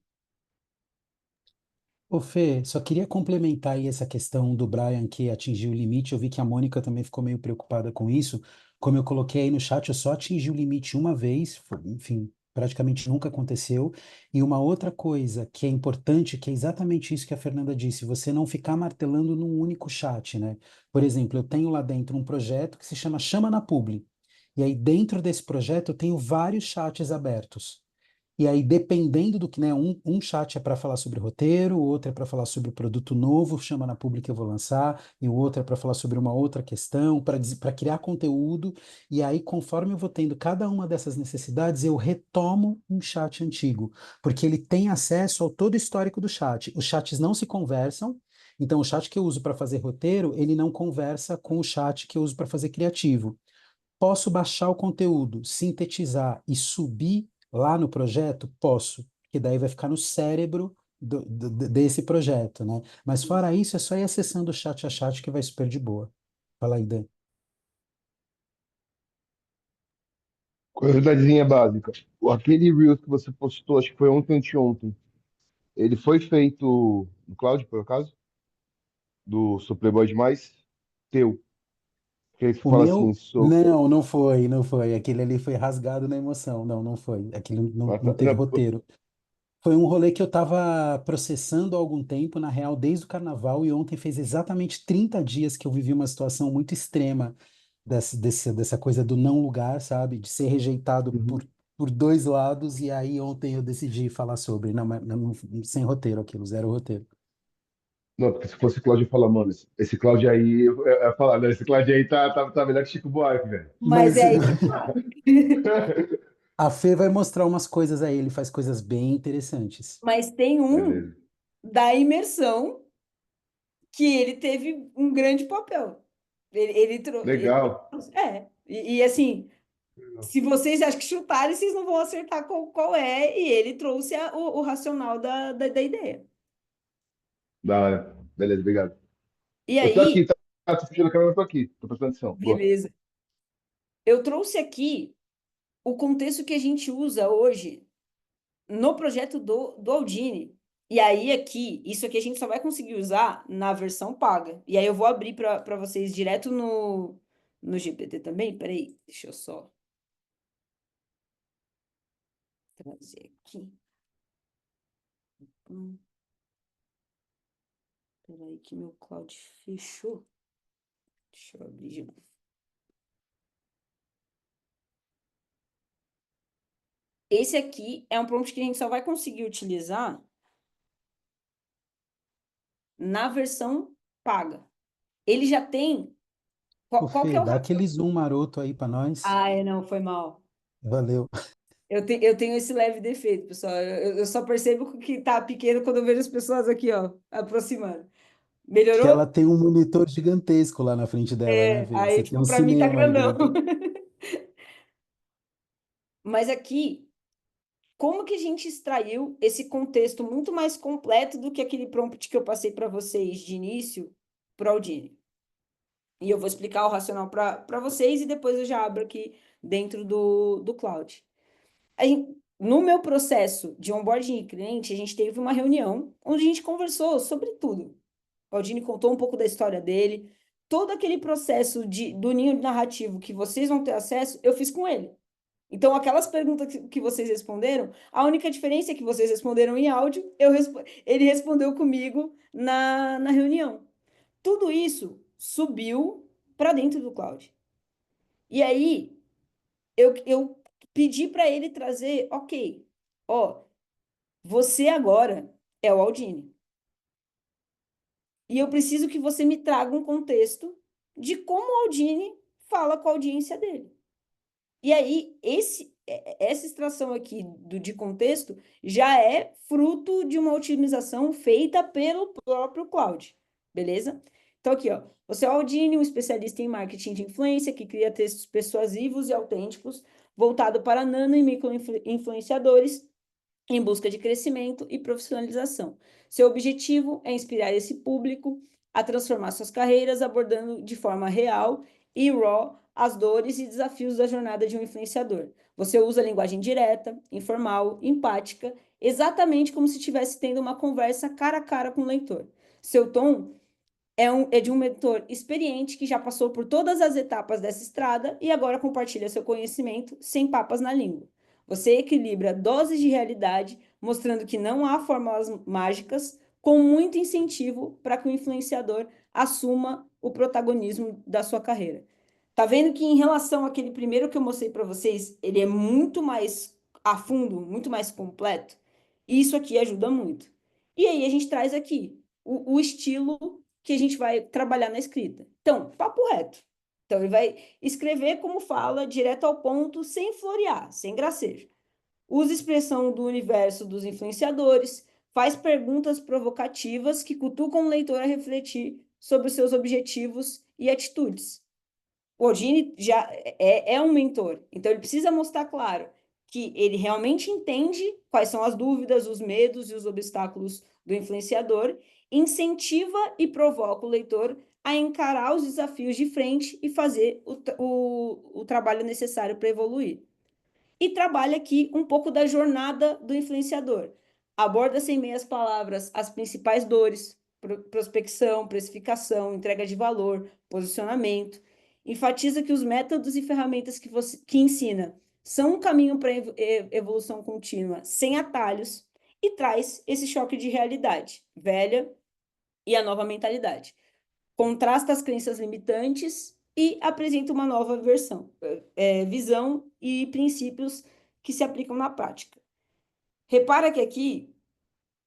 Ô Fê, só queria complementar aí essa questão do Brian que atingiu o limite. Eu vi que a Mônica também ficou meio preocupada com isso. Como eu coloquei aí no chat, eu só atingi o limite uma vez, enfim, praticamente nunca aconteceu. E uma outra coisa que é importante, que é exatamente isso que a Fernanda disse, você não ficar martelando num único chat, né? Por exemplo, eu tenho lá dentro um projeto que se chama Chama na Publi. E aí, dentro desse projeto, eu tenho vários chats abertos. E aí, dependendo do que, né? Um chat é para falar sobre roteiro, o outro é para falar sobre o produto novo, chama na publi que eu vou lançar, e o outro é para falar sobre uma outra questão, para criar conteúdo. E aí, conforme eu vou tendo cada uma dessas necessidades, eu retomo um chat antigo, porque ele tem acesso ao todo o histórico do chat. Os chats não se conversam. Então, o chat que eu uso para fazer roteiro, ele não conversa com o chat que eu uso para fazer criativo. Posso baixar o conteúdo, sintetizar e subir lá no projeto? Posso, que daí vai ficar no cérebro desse projeto, né? Mas fora isso, é só ir acessando o chat a chat que vai super de boa. Fala aí, Dan. Curiosidadezinha básica. Aquele Reels que você postou, acho que foi ontem ou anteontem, ele foi feito no Cloud, por acaso? Do Sou Playboy Demais? Teu. Que aí você O fala assim, meu, sou... não, não foi, não foi. Aquele ali foi rasgado na emoção. Não, não foi. Aquele Ah, não tá. teve roteiro. Foi um rolê que eu estava processando há algum tempo, na real, desde o carnaval, e ontem fez exatamente 30 dias que eu vivi uma situação muito extrema dessa coisa do não lugar, sabe? De ser rejeitado Uhum. por dois lados, e aí ontem eu decidi falar sobre. Não, mas sem roteiro aquilo, zero roteiro. Não, porque se fosse Cláudio, eu ia falar, mano, esse Cláudio aí, eu ia falar, né, esse Cláudio aí tá melhor que Chico Buarque, velho. Mas Mas é aí que tá. a Fê vai mostrar umas coisas aí, ele faz coisas bem interessantes. Mas tem um Beleza. da imersão que ele teve um grande papel. Legal. E assim, se vocês acham que chutarem, vocês não vão acertar qual é, e ele trouxe o racional da ideia. Da hora. Beleza, obrigado. E Eu tô aqui, aí, tá? Tô fechando a câmera, eu tô aqui. Tô prestando atenção. Boa. beleza. Eu trouxe aqui o contexto que a gente usa hoje no projeto do Aldini. E aí, aqui, isso aqui a gente só vai conseguir usar na versão paga. E aí eu vou abrir para vocês direto no GPT também. Peraí, deixa eu só trazer aqui. Peraí que meu Cloud fechou. Deixa eu abrir de novo. Esse aqui é um prompt que a gente só vai conseguir utilizar na versão paga. Ele já tem. Ô, Qual que Fê, é o. dá aquele zoom maroto aí pra nós. Não, foi mal. Valeu. Eu tenho esse leve defeito, pessoal. Eu só percebo que tá pequeno quando eu vejo as pessoas aqui, ó, aproximando. Que Melhorou? ela tem um monitor gigantesco lá na frente dela, né, Fê? Aí, Você tem um tipo, para mim tá cinema aí grandão. dentro. Mas aqui, como que a gente extraiu esse contexto muito mais completo do que aquele prompt que eu passei para vocês de início para o Aldini? E eu vou explicar o racional para vocês e depois eu já abro aqui dentro do Cloud. No meu processo de onboarding de cliente, a gente teve uma reunião onde a gente conversou sobre tudo. O Aldini contou um pouco da história dele, todo aquele processo do ninho narrativo que vocês vão ter acesso, eu fiz com ele. Então, aquelas perguntas que vocês responderam, a única diferença é que vocês responderam em áudio, ele respondeu comigo na reunião. Tudo isso subiu para dentro do cloud. E aí, eu pedi para ele trazer, ok, ó, você agora é o Aldini. E eu preciso que você me traga um contexto de como o Aldini fala com a audiência dele. E aí, essa extração aqui de contexto já é fruto de uma otimização feita pelo próprio Cloud, beleza? Então, aqui, ó, você é o Aldini, um especialista em marketing de influência, que cria textos persuasivos e autênticos, voltado para nano e micro-influenciadores, em busca de crescimento e profissionalização. Seu objetivo é inspirar esse público a transformar suas carreiras, abordando de forma real e raw as dores e desafios da jornada de um influenciador. Você usa linguagem direta, informal, empática, exatamente como se estivesse tendo uma conversa cara a cara com o leitor. Seu tom é de um mentor experiente que já passou por todas as etapas dessa estrada e agora compartilha seu conhecimento sem papas na língua. Você equilibra doses de realidade, mostrando que não há fórmulas mágicas, com muito incentivo para que o influenciador assuma o protagonismo da sua carreira. Tá vendo que em relação àquele primeiro que eu mostrei para vocês, ele é muito mais a fundo, muito mais completo? E isso aqui ajuda muito. E aí a gente traz aqui o estilo que a gente vai trabalhar na escrita. Então, papo reto. Então, ele vai escrever como fala, direto ao ponto, sem florear, sem gracejo. Usa expressão do universo dos influenciadores, faz perguntas provocativas que cutucam o leitor a refletir sobre os seus objetivos e atitudes. O Aldini já é um mentor, então ele precisa mostrar claro que ele realmente entende quais são as dúvidas, os medos e os obstáculos do influenciador, incentiva e provoca o leitor a encarar os desafios de frente e fazer o trabalho necessário para evoluir. E trabalha aqui um pouco da jornada do influenciador. Aborda sem meias palavras as principais dores, prospecção, precificação, entrega de valor, posicionamento. Enfatiza que os métodos e ferramentas que ensina são um caminho para evolução contínua, sem atalhos, e traz esse choque de realidade velha e a nova mentalidade. Contrasta as crenças limitantes e apresenta uma nova visão e princípios que se aplicam na prática. Repara que aqui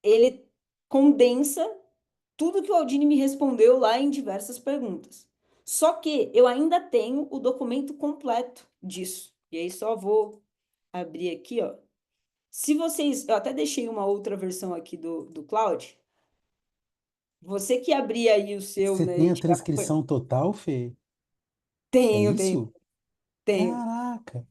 ele condensa tudo que o Aldini me respondeu lá em diversas perguntas. Só que eu ainda tenho o documento completo disso. E aí só vou abrir aqui, ó. Se vocês... Eu até deixei uma outra versão aqui do Cloud. Você que abrir aí o seu, Você né, tem e a tiver... transcrição total, Fê? É Tenho, tenho, isso? tenho. Caraca!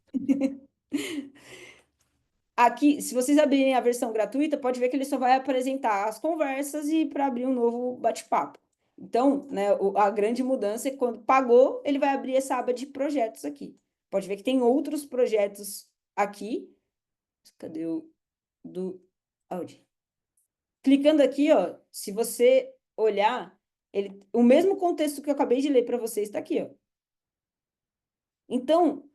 Aqui, se vocês abrirem a versão gratuita, pode ver que ele só vai apresentar as conversas e para abrir um novo bate-papo. Então, né, a grande mudança é que quando pagou, ele vai abrir essa aba de projetos aqui. Pode ver que tem outros projetos aqui. Cadê o do Audi? Clicando aqui, ó, se você olhar, o mesmo contexto que eu acabei de ler para vocês está aqui, ó. Então,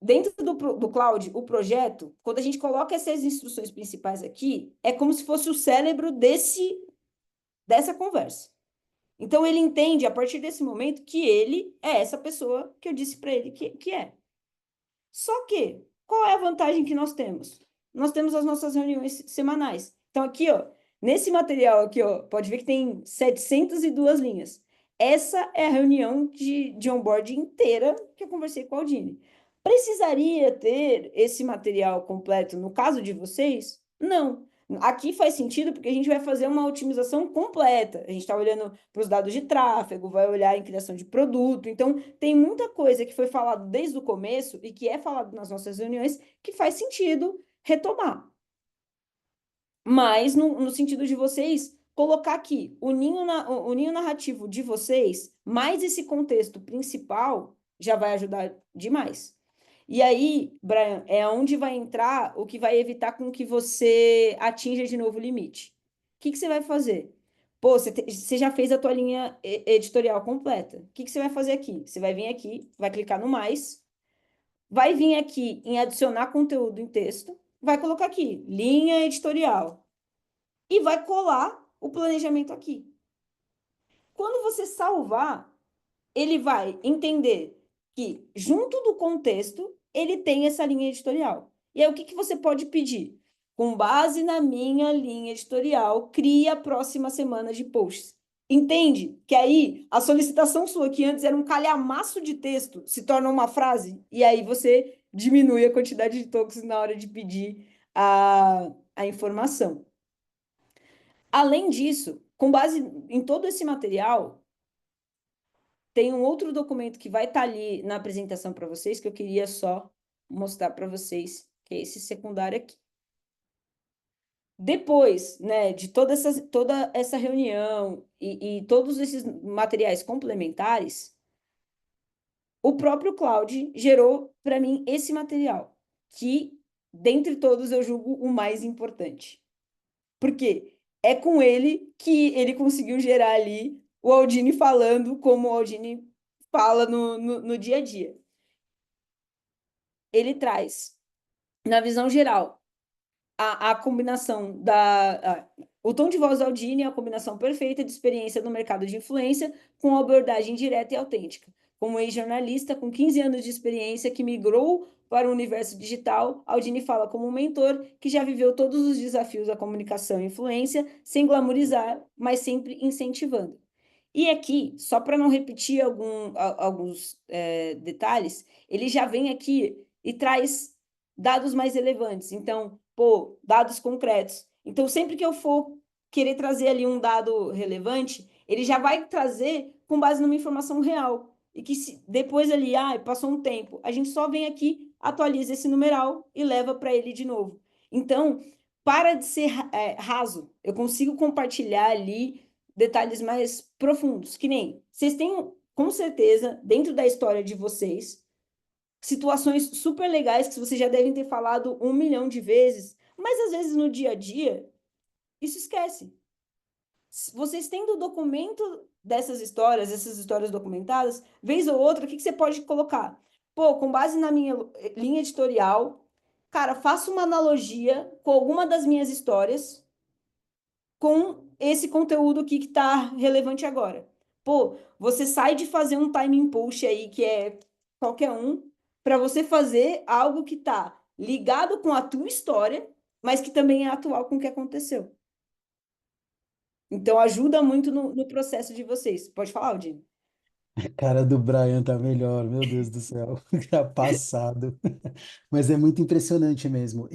dentro do Cloud, o projeto, quando a gente coloca essas instruções principais aqui, é como se fosse o cérebro dessa conversa. Então, ele entende, a partir desse momento, que ele é essa pessoa que eu disse para ele que é. Só que, qual é a vantagem que nós temos? Nós temos as nossas reuniões semanais. Então, aqui, ó, nesse material aqui, ó, pode ver que tem 702 linhas. Essa é a reunião de onboarding inteira que eu conversei com a Aldine. Precisaria ter esse material completo no caso de vocês? Não. Aqui faz sentido porque a gente vai fazer uma otimização completa. A gente está olhando para os dados de tráfego, vai olhar em criação de produto. Então, tem muita coisa que foi falado desde o começo e que é falado nas nossas reuniões que faz sentido retomar. Mas, no sentido de vocês colocar aqui o ninho narrativo de vocês, mais esse contexto principal, já vai ajudar demais. E aí, Brian, é onde vai entrar o que vai evitar com que você atinja de novo o limite. O que você vai fazer? Pô, você já fez a tua linha editorial completa. O que você vai fazer aqui? Você vai vir aqui, vai clicar no mais, vai vir aqui em adicionar conteúdo em texto, vai colocar aqui, linha editorial, e vai colar o planejamento aqui. Quando você salvar, ele vai entender que, junto do contexto, ele tem essa linha editorial. E aí, o que você pode pedir? Com base na minha linha editorial, crie a próxima semana de posts. Entende? Que aí, a solicitação sua, que antes era um calhamaço de texto, se torna uma frase, e aí você diminui a quantidade de tokens na hora de pedir a informação. Além disso, com base em todo esse material, tem um outro documento que vai estar ali na apresentação para vocês, que eu queria só mostrar para vocês, que é esse secundário aqui. Depois, né, de toda essa reunião e todos esses materiais complementares, o próprio Cloud gerou para mim esse material, que, dentre todos, eu julgo o mais importante. Por quê? É com ele que ele conseguiu gerar ali o Aldini falando como o Aldini fala no dia a dia. Ele traz, na visão geral, a combinação o tom de voz do Aldini é a combinação perfeita de experiência no mercado de influência com abordagem direta e autêntica. Como ex-jornalista com 15 anos de experiência que migrou para o universo digital, Aldini fala como um mentor que já viveu todos os desafios da comunicação e influência, sem glamorizar, mas sempre incentivando. E aqui, só para não repetir alguns detalhes, ele já vem aqui e traz dados mais relevantes. Então, dados concretos. Então, sempre que eu for querer trazer ali um dado relevante, ele já vai trazer com base numa informação real. E que depois ali, passou um tempo, a gente só vem aqui, atualiza esse numeral e leva para ele de novo. Então, para de ser raso. Eu consigo compartilhar ali detalhes mais profundos, que nem vocês têm, com certeza, dentro da história de vocês, situações super legais que vocês já devem ter falado 1 milhão de vezes, mas às vezes no dia a dia, isso esquece. Vocês tendo o documento dessas histórias, essas histórias documentadas, vez ou outra, o que você pode colocar? Com base na minha linha editorial, cara, faça uma analogia com alguma das minhas histórias com esse conteúdo aqui que está relevante agora. Você sai de fazer um timing post aí, que é qualquer um, para você fazer algo que está ligado com a tua história, mas que também é atual com o que aconteceu. Então, ajuda muito no processo de vocês. Pode falar, Aldine. A cara do Brian tá melhor, meu Deus do céu, tá passado. Mas é muito impressionante mesmo.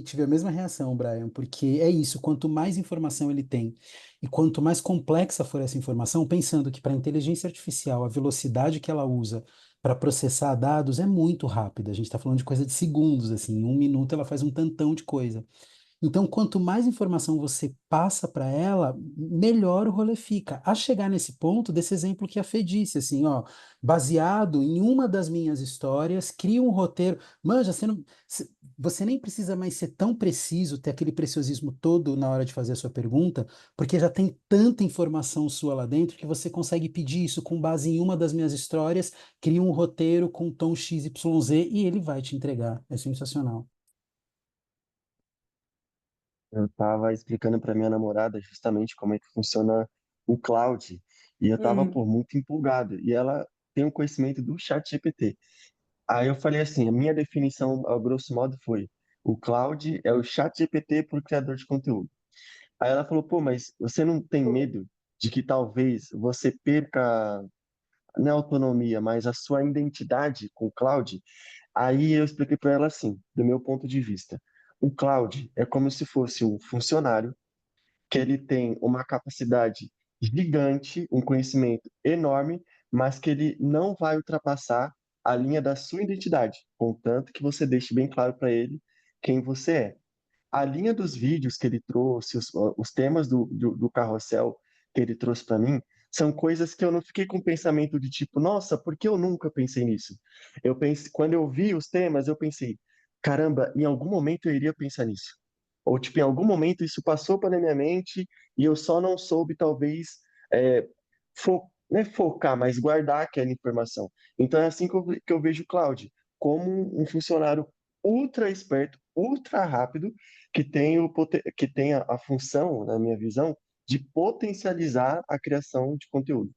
Tive a mesma reação, Brian, porque é isso, quanto mais informação ele tem e quanto mais complexa for essa informação, pensando que para a inteligência artificial, a velocidade que ela usa para processar dados é muito rápida. A gente está falando de coisa de segundos, assim, em 1 minuto ela faz um tantão de coisa. Então, quanto mais informação você passa para ela, melhor o rolê fica. A chegar nesse ponto, desse exemplo que a Fê disse, assim, ó, baseado em uma das minhas histórias, cria um roteiro. Manja, você nem precisa mais ser tão preciso, ter aquele preciosismo todo na hora de fazer a sua pergunta, porque já tem tanta informação sua lá dentro que você consegue pedir isso com base em uma das minhas histórias, cria um roteiro com tom XYZ e ele vai te entregar. É sensacional. Eu estava explicando para minha namorada justamente como é que funciona o cloud, e eu estava, Uhum. pô, muito empolgado, e ela tem um conhecimento do chat GPT. Aí eu falei assim, a minha definição, a grosso modo, foi: o cloud é o chat GPT para o criador de conteúdo. Aí ela falou, pô, mas você não tem medo de que talvez você perca, não é autonomia, mas a sua identidade com o cloud? Aí eu expliquei para ela assim, do meu ponto de vista. O cloud é como se fosse um funcionário que ele tem uma capacidade gigante, um conhecimento enorme, mas que ele não vai ultrapassar a linha da sua identidade, contanto que você deixe bem claro para ele quem você é. A linha dos vídeos que ele trouxe, os temas do carrossel que ele trouxe para mim, são coisas que eu não fiquei com pensamento de tipo, nossa, por que eu nunca pensei nisso? Eu pensei, quando eu vi os temas, eu pensei, caramba, em algum momento eu iria pensar nisso. Ou, tipo, em algum momento isso passou pela minha mente e eu só não soube, talvez, é, não é focar, mas guardar aquela informação. Então é assim que eu vejo o Cloud, como um funcionário ultra esperto, ultra rápido, que tem a função, na minha visão, de potencializar a criação de conteúdo.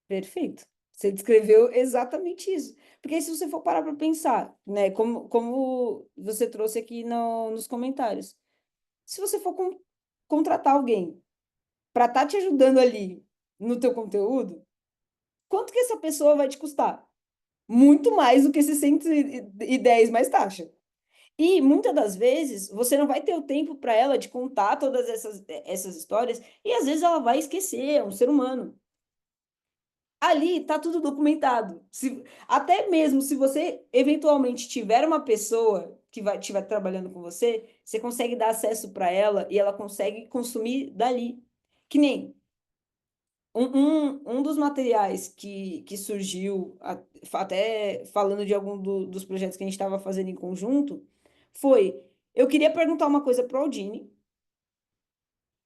Perfeito. Você descreveu exatamente isso. Porque se você for parar para pensar, né, como você trouxe aqui nos comentários, se você for contratar alguém para estar te ajudando ali no teu conteúdo, quanto que essa pessoa vai te custar? Muito mais do que esses 110 mais taxa. E muitas das vezes você não vai ter o tempo para ela de contar todas essas histórias, e às vezes ela vai esquecer, é um ser humano. Ali está tudo documentado. Até mesmo se você eventualmente tiver uma pessoa que vai estiver trabalhando com você, você consegue dar acesso para ela e ela consegue consumir dali. Que nem um dos materiais que surgiu, até falando de algum dos projetos que a gente estava fazendo em conjunto, foi: eu queria perguntar uma coisa para o Aldini,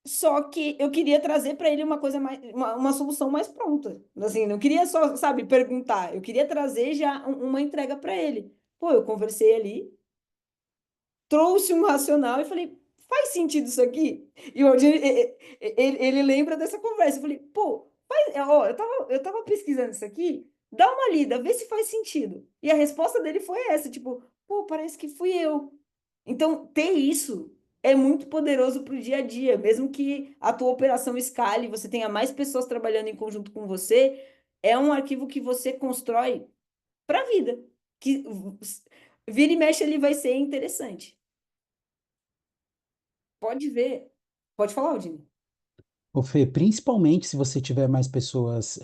só que eu queria trazer para ele uma coisa mais, uma solução mais pronta. Assim, não queria só, sabe, perguntar, eu queria trazer já uma entrega para ele. Pô, eu conversei ali, trouxe um racional e falei: faz sentido isso aqui? E hoje ele lembra dessa conversa. Eu falei: pô, ó, eu tava pesquisando isso aqui, dá uma lida, vê se faz sentido. E a resposta dele foi essa, tipo: pô, parece que fui eu. Então, ter isso é muito poderoso para o dia a dia, mesmo que a tua operação escale, você tenha mais pessoas trabalhando em conjunto com você, é um arquivo que você constrói para a vida, que vira e mexe ele vai ser interessante. Pode ver. Pode falar, Aldine. Ô Fê, principalmente se você tiver mais pessoas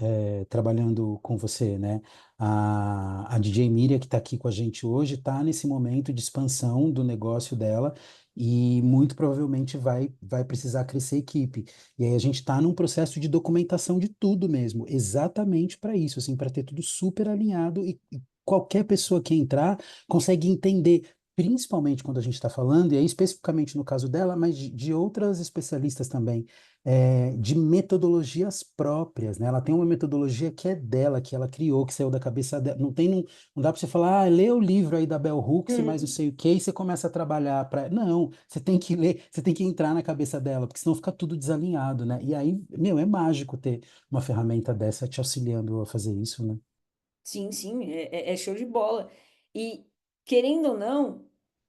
trabalhando com você, né? A DJ Miriam, que está aqui com a gente hoje, está nesse momento de expansão do negócio dela e muito provavelmente vai precisar crescer a equipe. E aí a gente está num processo de documentação de tudo mesmo, exatamente para isso, assim, para ter tudo super alinhado e qualquer pessoa que entrar consegue entender. Principalmente quando a gente está falando, e aí especificamente no caso dela, mas de outras especialistas também, de metodologias próprias, né? Ela tem uma metodologia que é dela, que ela criou, que saiu da cabeça dela. Não dá para você falar, lê o livro aí da Bell Hooks, mas não Uhum. sei o quê, e você começa a trabalhar para. Não, você tem que ler, você tem que entrar na cabeça dela, porque senão fica tudo desalinhado, né? E aí, meu, é mágico ter uma ferramenta dessa te auxiliando a fazer isso, né? Sim, sim, é show de bola. E, querendo ou não,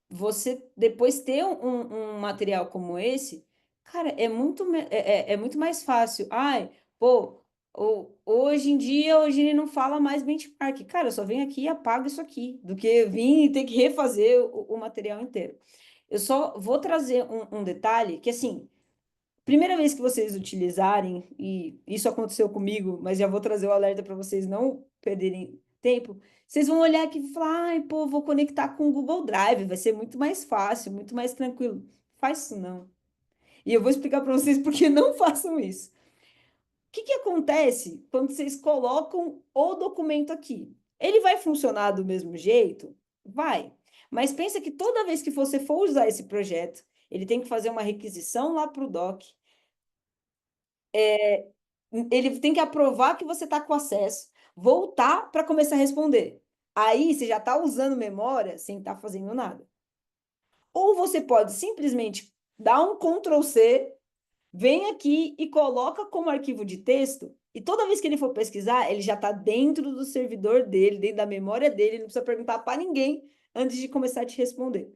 você depois ter um material como esse, cara, é muito mais fácil. Ai, pô, hoje em dia, hoje ele não fala mais benchmark. Cara, eu só venho aqui e apago isso aqui, do que vir e ter que refazer o material inteiro. Eu só vou trazer um detalhe que, assim, primeira vez que vocês utilizarem, e isso aconteceu comigo, mas já vou trazer o alerta para vocês não perderem tempo, vocês vão olhar aqui e falar: ai, pô, vou conectar com o Google Drive, vai ser muito mais fácil, muito mais tranquilo. Faz isso não. E eu vou explicar para vocês por que não façam isso. O que que acontece quando vocês colocam o documento aqui? Ele vai funcionar do mesmo jeito? Vai. Mas pensa que toda vez que você for usar esse projeto, ele tem que fazer uma requisição lá para o doc. Ele tem que aprovar que você está com acesso, voltar para começar a responder. Aí você já está usando memória sem estar fazendo nada. Ou você pode simplesmente dar um Ctrl C, vem aqui e coloca como arquivo de texto, e toda vez que ele for pesquisar, ele já está dentro do servidor dele, dentro da memória dele, não precisa perguntar para ninguém antes de começar a te responder.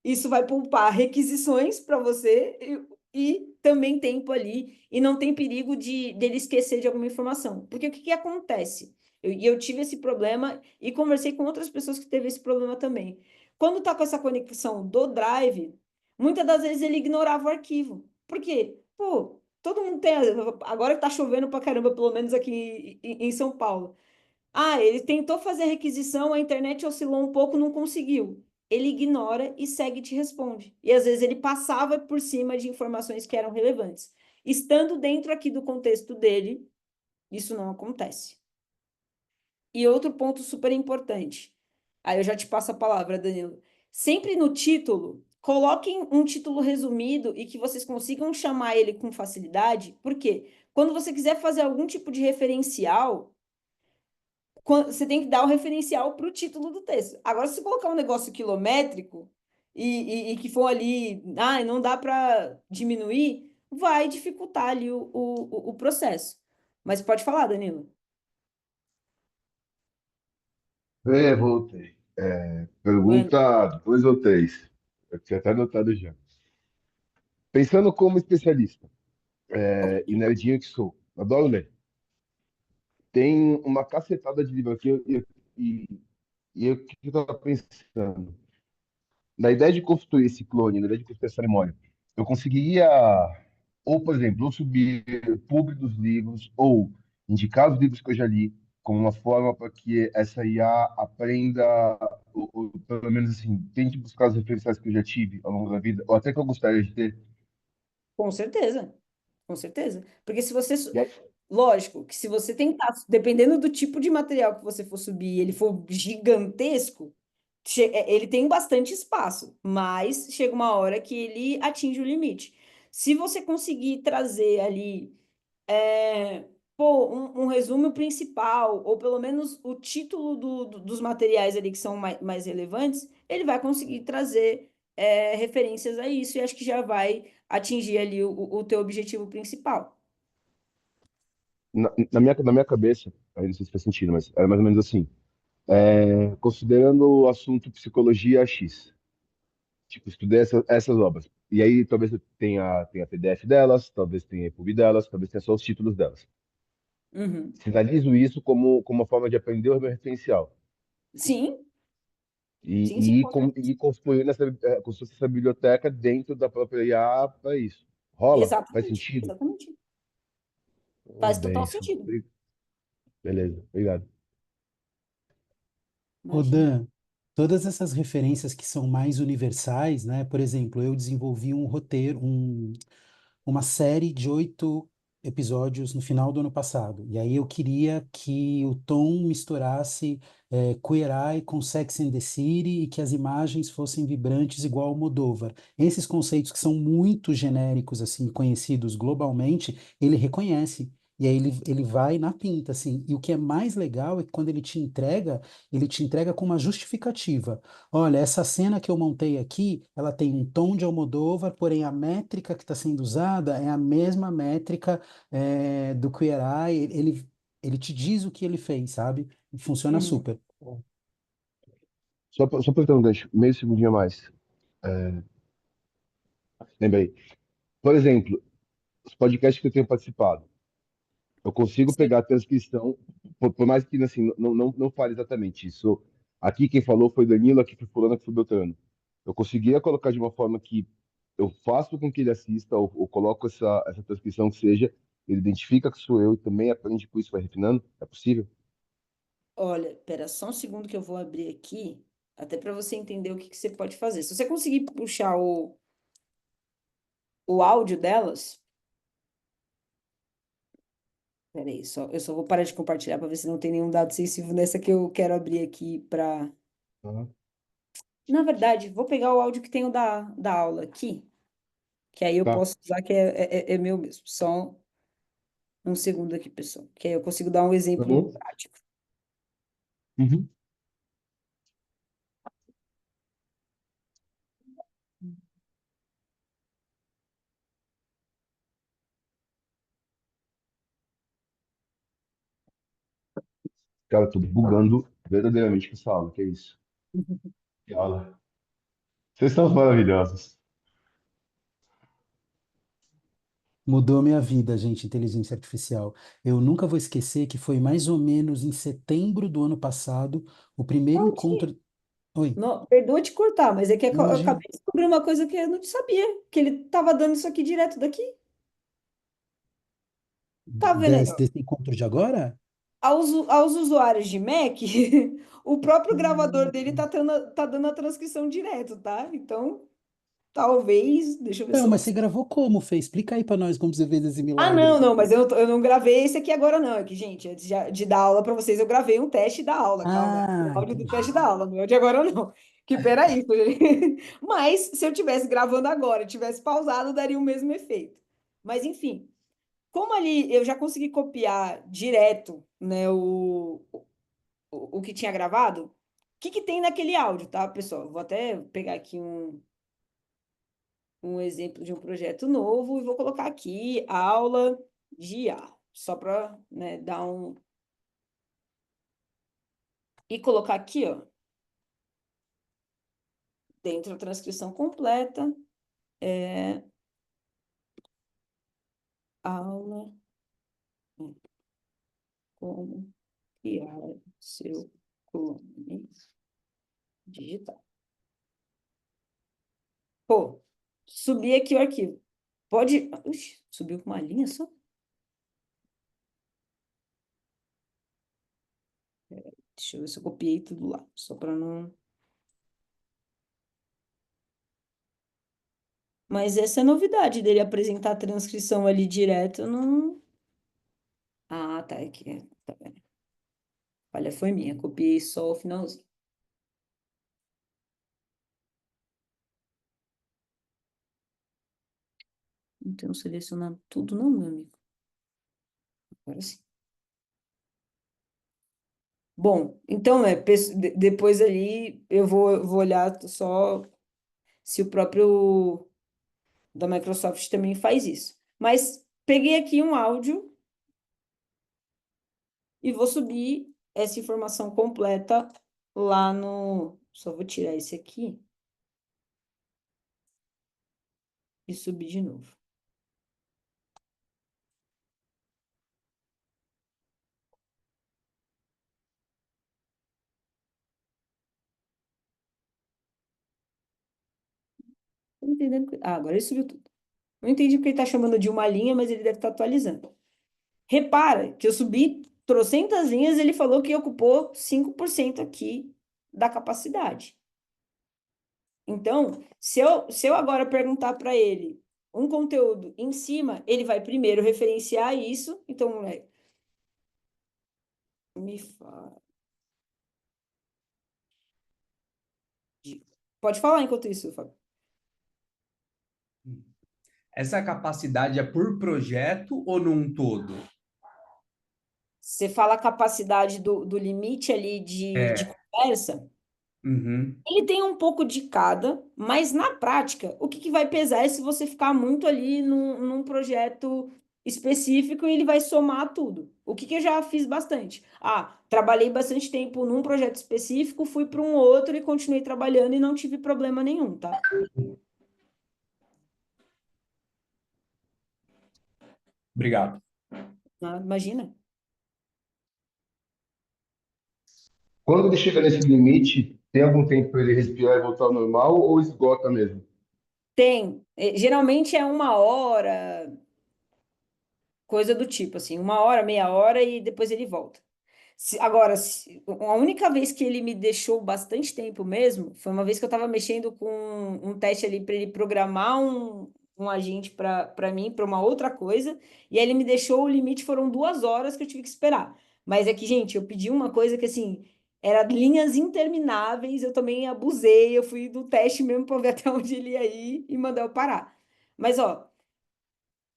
Isso vai poupar requisições para você e também tempo ali, e não tem perigo de dele esquecer de alguma informação. Porque o que acontece? Eu tive esse problema e conversei com outras pessoas que teve esse problema também. Quando tá com essa conexão do Drive, muitas das vezes ele ignorava o arquivo. Por quê? Pô, todo mundo tem. Agora que tá chovendo pra caramba, pelo menos aqui em São Paulo. Ah, ele tentou fazer a requisição, a internet oscilou um pouco, não conseguiu. Ele ignora e segue e te responde. E às vezes ele passava por cima de informações que eram relevantes. Estando dentro aqui do contexto dele, isso não acontece. E outro ponto super importante. Aí eu já te passo a palavra, Danilo. Sempre no título, coloquem um título resumido e que vocês consigam chamar ele com facilidade. Por quê? Quando você quiser fazer algum tipo de referencial, você tem que dar o referencial para o título do texto. Agora, se você colocar um negócio quilométrico e que for ali, não dá para diminuir, vai dificultar ali o processo. Mas pode falar, Danilo. Voltei. Bueno, Pergunta 2 ou 3. Eu tinha até anotado já. Pensando como especialista, ok. e nerdinho que sou, adoro ler. Tem uma cacetada de livro aqui e o que eu estava pensando? na ideia de construir esse clone, na ideia de construir essa memória, eu conseguiria, ou, por exemplo, ou subir pub dos livros, ou indicar os livros que eu já li, como uma forma para que essa IA aprenda, ou pelo menos assim, tente buscar as referências que eu já tive ao longo da vida, ou até que eu gostaria de ter. Com certeza, com certeza. Porque se você, E aí, lógico, que se você tentar, dependendo do tipo de material que você for subir, e ele for gigantesco, ele tem bastante espaço, mas chega uma hora que ele atinge o limite. Se você conseguir trazer ali é, pô, um resumo principal, ou pelo menos o título dos materiais ali que são mais relevantes, ele vai conseguir trazer referências a isso e acho que já vai atingir ali o teu objetivo principal. na minha cabeça, aí não sei se faz sentido, mas era mais ou menos assim. Considerando o assunto psicologia X. Tipo, estudei essas obras. E aí talvez tenha PDF delas, talvez tenha EPUB delas, talvez tenha só os títulos delas. Uhum. Sinalizo isso como uma forma de aprender o meu referencial. Sim, E, sim, sim, e, ir com com- certeza. e ir construindo construir essa biblioteca dentro da própria IA para isso. Rola? Faz Exatamente, sentido? exatamente. Oh, Faz total benção. sentido. Beleza, obrigado. Ô Imagina. Dan, todas essas referências que são mais universais, né? Por exemplo, eu desenvolvi um roteiro, uma série de 8 episódios no final do ano passado. E aí eu queria que o tom misturasse Queer Eye com Sex and the City e que as imagens fossem vibrantes igual ao Modóvar. Esses conceitos que são muito genéricos, assim, conhecidos globalmente, ele reconhece. E aí ele vai na pinta, assim. E o que é mais legal é que quando ele te entrega com uma justificativa. Olha, essa cena que eu montei aqui, ela tem um tom de Almodóvar, porém a métrica que está sendo usada é a mesma métrica do Queer Eye. Ele te diz o que ele fez, sabe? E funciona Uhum. super. Só para ter um gancho, meio segundinho a mais. Lembrei. Por exemplo, os podcasts que eu tenho participado. Eu consigo Sim. pegar a transcrição, por mais que assim, não fale exatamente isso. Aqui quem falou foi Danilo, aqui foi Fulano, aqui foi Beltrano. Eu conseguia colocar de uma forma que eu faço com que ele assista, ou coloco essa transcrição que seja, ele identifica que sou eu e também aprende com isso, vai refinando. É possível? Olha, pera só um segundo que eu vou abrir aqui, até para você entender o que que você pode fazer. Se você conseguir puxar o áudio delas, peraí, eu só vou parar de compartilhar para ver se não tem nenhum dado sensível nessa que eu quero abrir aqui para. Aham. Na verdade, vou pegar o áudio que tem o da aula aqui, que aí eu Tá. posso usar que é meu mesmo. Só um segundo aqui, pessoal, que aí eu consigo dar um exemplo Uhum. prático. Uhum. Cara, tô bugando verdadeiramente com essa aula, que é isso? Que aula. Vocês são maravilhosos. Mudou minha vida, gente, inteligência artificial. Eu nunca vou esquecer que foi mais ou menos em setembro do ano passado, o primeiro Claudinho, encontro. Oi, não, perdoa te cortar, mas é que eu imagina. acabei de descobrir uma coisa que eu não sabia, que ele estava dando isso aqui direto daqui. Tá vendo aí? Desse encontro de agora? Aos usuários de Mac, o próprio gravador dele Hum. tá dando a transcrição direto, tá? Então, talvez. Deixa eu ver se Não, eu. mas você gravou como, Fê? Explica aí pra nós como você fez esse Ah, não, milagre. não, mas eu não gravei esse aqui agora, não. É que, gente, antes de dar aula para vocês, eu gravei um teste da aula, calma. O Ah, áudio do teste entendi. da aula, não é de agora, não. Que peraí. Mas se eu tivesse gravando agora e tivesse pausado, daria o mesmo efeito. Mas, enfim, como ali eu já consegui copiar direto, né, o que tinha gravado, o que que tem naquele áudio, tá, pessoal? Eu vou até pegar aqui um exemplo de um projeto novo e vou colocar aqui aula de IA, só para, né, dar um. E colocar aqui, ó, dentro da transcrição completa, é aula como criar seu clone digital. Pô, subi aqui o arquivo. Pode... Ixi, subiu com uma linha só? Deixa eu ver se eu copiei tudo lá, só para não... Mas essa é a novidade dele apresentar a transcrição ali direto, não... Ah, tá aqui, tá vendo? Olha, foi minha, copiei só o finalzinho. Não tenho selecionado tudo não, meu amigo. Agora sim. Bom, então, depois ali eu vou olhar só se o próprio da Microsoft também faz isso. Mas peguei aqui um áudio e vou subir essa informação completa lá no... Só vou tirar esse aqui e subir de novo. Não entendendo... Ah, agora ele subiu tudo. Não entendi porque ele está chamando de uma linha, mas ele deve estar atualizando. Repara que eu subi trocentas linhas, ele falou que ocupou 5% aqui da capacidade. Então, se eu agora perguntar para ele um conteúdo em cima, ele vai primeiro referenciar isso. Então, moleque, me fala. Pode falar enquanto isso, Fábio. Essa capacidade é por projeto ou num todo? Você fala a capacidade do limite ali de conversa. Uhum. Ele tem um pouco de cada, mas na prática, o que vai pesar é se você ficar muito ali num projeto específico e ele vai somar tudo. O que eu já fiz bastante? Ah, trabalhei bastante tempo num projeto específico, fui para um outro e continuei trabalhando e não tive problema nenhum, tá? Obrigado. Ah, imagina. Quando ele chega nesse limite, tem algum tempo para ele respirar e voltar ao normal ou esgota mesmo? Tem. Geralmente é 1 hora, coisa do tipo, assim, 1 hora, meia hora e depois ele volta. Agora, a única vez que ele me deixou bastante tempo mesmo foi uma vez que eu estava mexendo com um teste ali para ele programar um agente para mim, para uma outra coisa, e aí ele me deixou o limite, foram 2 horas que eu tive que esperar. Mas é que, gente, eu pedi uma coisa que, assim, era linhas intermináveis, eu também abusei, eu fui do teste mesmo para ver até onde ele ia ir e mandar eu parar. Mas, ó,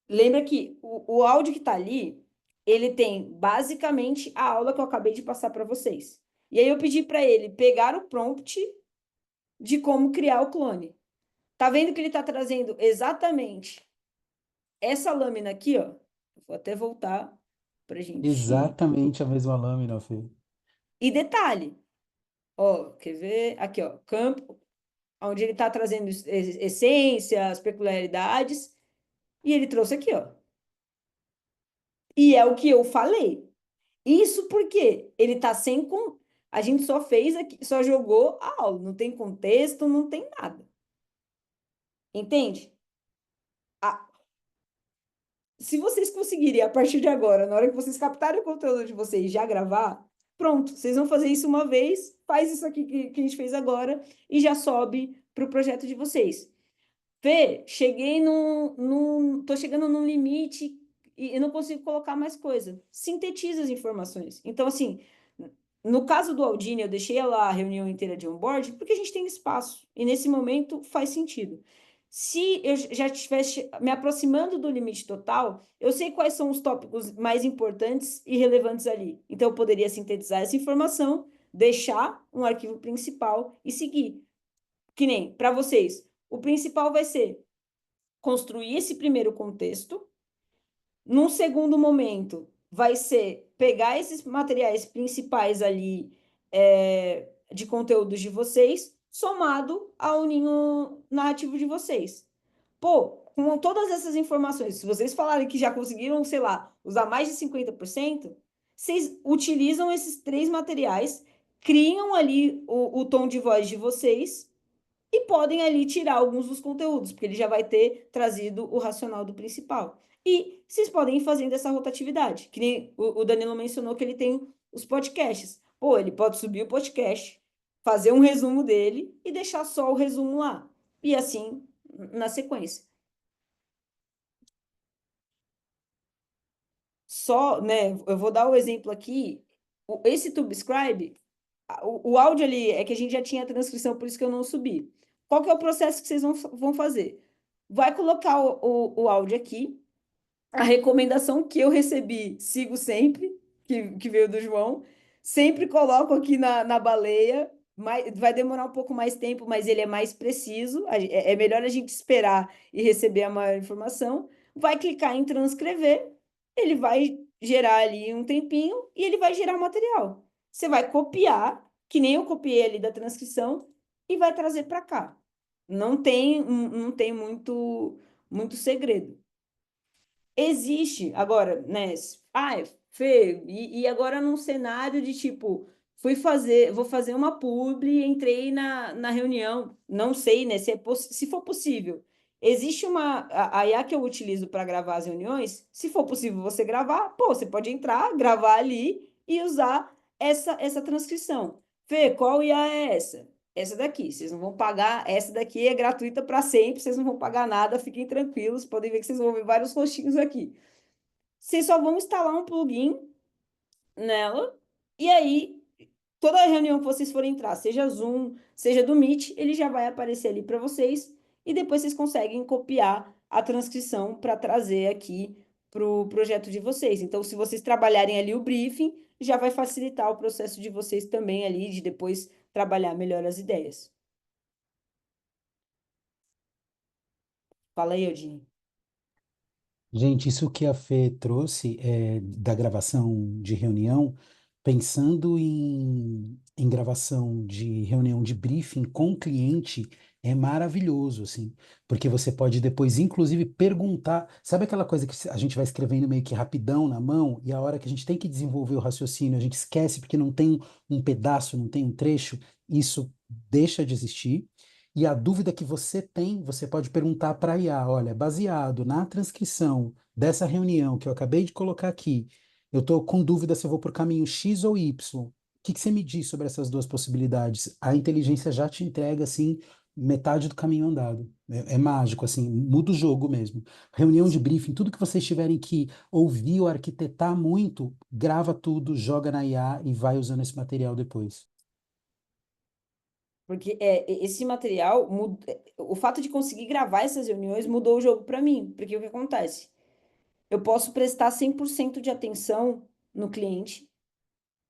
lembra que o áudio que está ali, ele tem basicamente a aula que eu acabei de passar para vocês. E aí eu pedi para ele pegar o prompt de como criar o clone. Tá vendo que ele está trazendo exatamente essa lâmina aqui, ó? Vou até voltar para gente. Exatamente a mesma lâmina, Fê. E detalhe, ó, quer ver? Aqui, ó, campo, onde ele está trazendo essências, peculiaridades, e ele trouxe aqui, ó. E é o que eu falei. Isso porque ele tá sem a gente só fez aqui, só jogou a aula, não tem contexto, não tem nada. Entende? Ah, se vocês conseguirem, a partir de agora, na hora que vocês captarem o conteúdo de vocês, já gravar, pronto, vocês vão fazer isso uma vez, faz isso aqui que a gente fez agora e já sobe para o projeto de vocês. Fê, tô chegando num limite e eu não consigo colocar mais coisa. Sintetiza as informações. Então, assim, no caso do Aldini, eu deixei lá a reunião inteira de onboard porque a gente tem espaço. E nesse momento faz sentido. Se eu já estivesse me aproximando do limite total, eu sei quais são os tópicos mais importantes e relevantes ali. Então, eu poderia sintetizar essa informação, deixar um arquivo principal e seguir. Que nem para vocês, o principal vai ser construir esse primeiro contexto. Num segundo momento, vai ser pegar esses materiais principais ali de conteúdos de vocês, somado ao ninho narrativo de vocês. Pô, com todas essas informações, se vocês falarem que já conseguiram, sei lá, usar mais de 50%, vocês utilizam esses 3 materiais, criam ali o tom de voz de vocês e podem ali tirar alguns dos conteúdos, porque ele já vai ter trazido o racional do principal. E vocês podem ir fazendo essa rotatividade, que nem o Danilo mencionou que ele tem os podcasts. Pô, ele pode subir o podcast, fazer um resumo dele e deixar só o resumo lá. E assim, na sequência. Só, né, eu vou dar o exemplo aqui, esse Tubescribe, o áudio ali é que a gente já tinha a transcrição, por isso que eu não subi. Qual que é o processo que vocês vão fazer? Vai colocar o áudio aqui, a recomendação que eu recebi, sigo sempre, que veio do João, sempre coloco aqui na baleia, vai demorar um pouco mais tempo, mas ele é mais preciso, é melhor a gente esperar e receber a maior informação. Vai clicar em transcrever, ele vai gerar ali um tempinho e ele vai gerar o material. Você vai copiar, que nem eu copiei ali da transcrição, e vai trazer para cá. Não tem muito segredo. Existe agora, né? Ah, Fê, e agora num cenário de tipo, vou fazer uma publi, entrei na reunião, não sei, né? Se for possível. Existe a IA que eu utilizo para gravar as reuniões, se for possível você gravar, pô, você pode entrar, gravar ali e usar essa transcrição. Fê, qual IA é essa? Essa daqui, vocês não vão pagar, essa daqui é gratuita para sempre, vocês não vão pagar nada, fiquem tranquilos, podem ver que vocês vão ver vários rostinhos aqui. Vocês só vão instalar um plugin nela, e aí, toda reunião que vocês forem entrar, seja Zoom, seja do Meet, ele já vai aparecer ali para vocês, e depois vocês conseguem copiar a transcrição para trazer aqui para o projeto de vocês. Então, se vocês trabalharem ali o briefing, já vai facilitar o processo de vocês também ali, de depois trabalhar melhor as ideias. Fala aí, Eudine. Gente, isso que a Fê trouxe da gravação de reunião, pensando em gravação de reunião de briefing com o cliente, é maravilhoso, assim, porque você pode depois, inclusive, perguntar. Sabe aquela coisa que a gente vai escrevendo meio que rapidão na mão, e a hora que a gente tem que desenvolver o raciocínio, a gente esquece porque não tem um pedaço, não tem um trecho, isso deixa de existir. E a dúvida que você tem, você pode perguntar para a IA, olha, baseado na transcrição dessa reunião que eu acabei de colocar aqui, eu estou com dúvida se eu vou por caminho X ou Y. O que que você me diz sobre essas duas possibilidades? A inteligência já te entrega, assim, metade do caminho andado. É mágico, assim, muda o jogo mesmo. Reunião de briefing, tudo que vocês tiverem que ouvir ou arquitetar muito, grava tudo, joga na IA e vai usando esse material depois. Porque esse material, o fato de conseguir gravar essas reuniões mudou o jogo para mim. Porque o que acontece? Eu posso prestar 100% de atenção no cliente,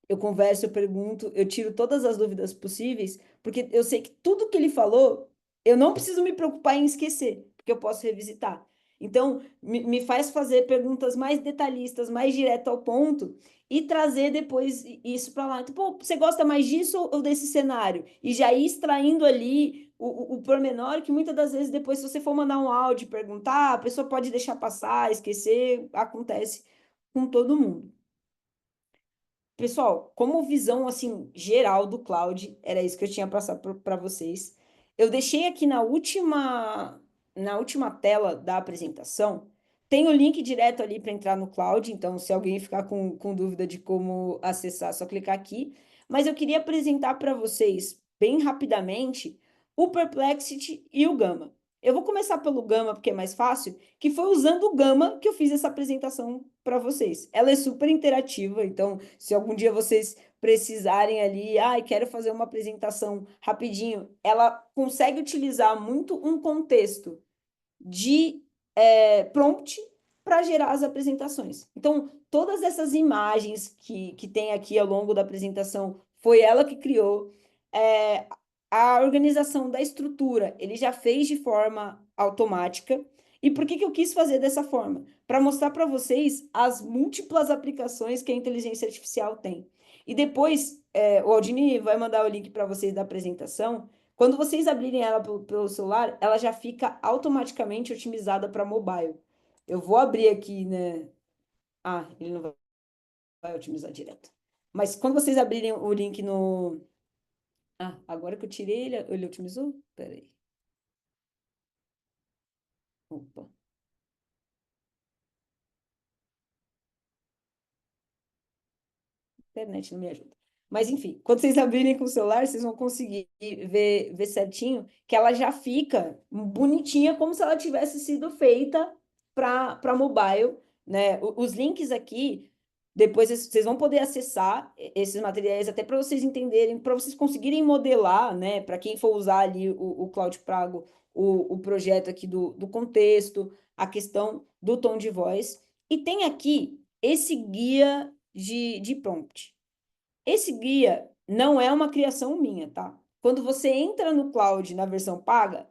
eu converso, eu pergunto, eu tiro todas as dúvidas possíveis, porque eu sei que tudo que ele falou, eu não preciso me preocupar em esquecer, porque eu posso revisitar. Então, me faz fazer perguntas mais detalhistas, mais direto ao ponto, e trazer depois isso para lá. Então, pô, você gosta mais disso ou desse cenário? E já ir extraindo ali o pormenor, que muitas das vezes depois, se você for mandar um áudio e perguntar, a pessoa pode deixar passar, esquecer, acontece com todo mundo. Pessoal, como visão assim geral do cloud, era isso que eu tinha passado para vocês. Eu deixei aqui na última tela da apresentação, tem o link direto ali para entrar no cloud, então se alguém ficar com dúvida de como acessar, é só clicar aqui. Mas eu queria apresentar para vocês, bem rapidamente, o Perplexity e o Gamma. Eu vou começar pelo Gamma, porque é mais fácil, que foi usando o Gamma que eu fiz essa apresentação para vocês. Ela é super interativa, então, se algum dia vocês precisarem ali, quero fazer uma apresentação rapidinho, ela consegue utilizar muito um contexto de prompt para gerar as apresentações. Então, todas essas imagens que tem aqui ao longo da apresentação, foi ela que criou. A organização da estrutura, ele já fez de forma automática. E por que eu quis fazer dessa forma? Para mostrar para vocês as múltiplas aplicações que a inteligência artificial tem. E depois, o Aldini vai mandar o link para vocês da apresentação. Quando vocês abrirem ela pelo celular, ela já fica automaticamente otimizada para mobile. Eu vou abrir aqui, né? Ele não vai otimizar direto. Mas quando vocês abrirem o link Ah, agora que eu tirei, ele otimizou? Peraí. Opa. Internet não me ajuda. Mas, enfim, quando vocês abrirem com o celular, vocês vão conseguir ver certinho que ela já fica bonitinha, como se ela tivesse sido feita para mobile, né? Os links aqui, depois vocês vão poder acessar esses materiais até para vocês entenderem, para vocês conseguirem modelar, né? Para quem for usar ali o Cloud Prago, o projeto aqui do contexto, a questão do tom de voz. E tem aqui esse guia de prompt. Esse guia não é uma criação minha, tá? Quando você entra no Cloud na versão paga,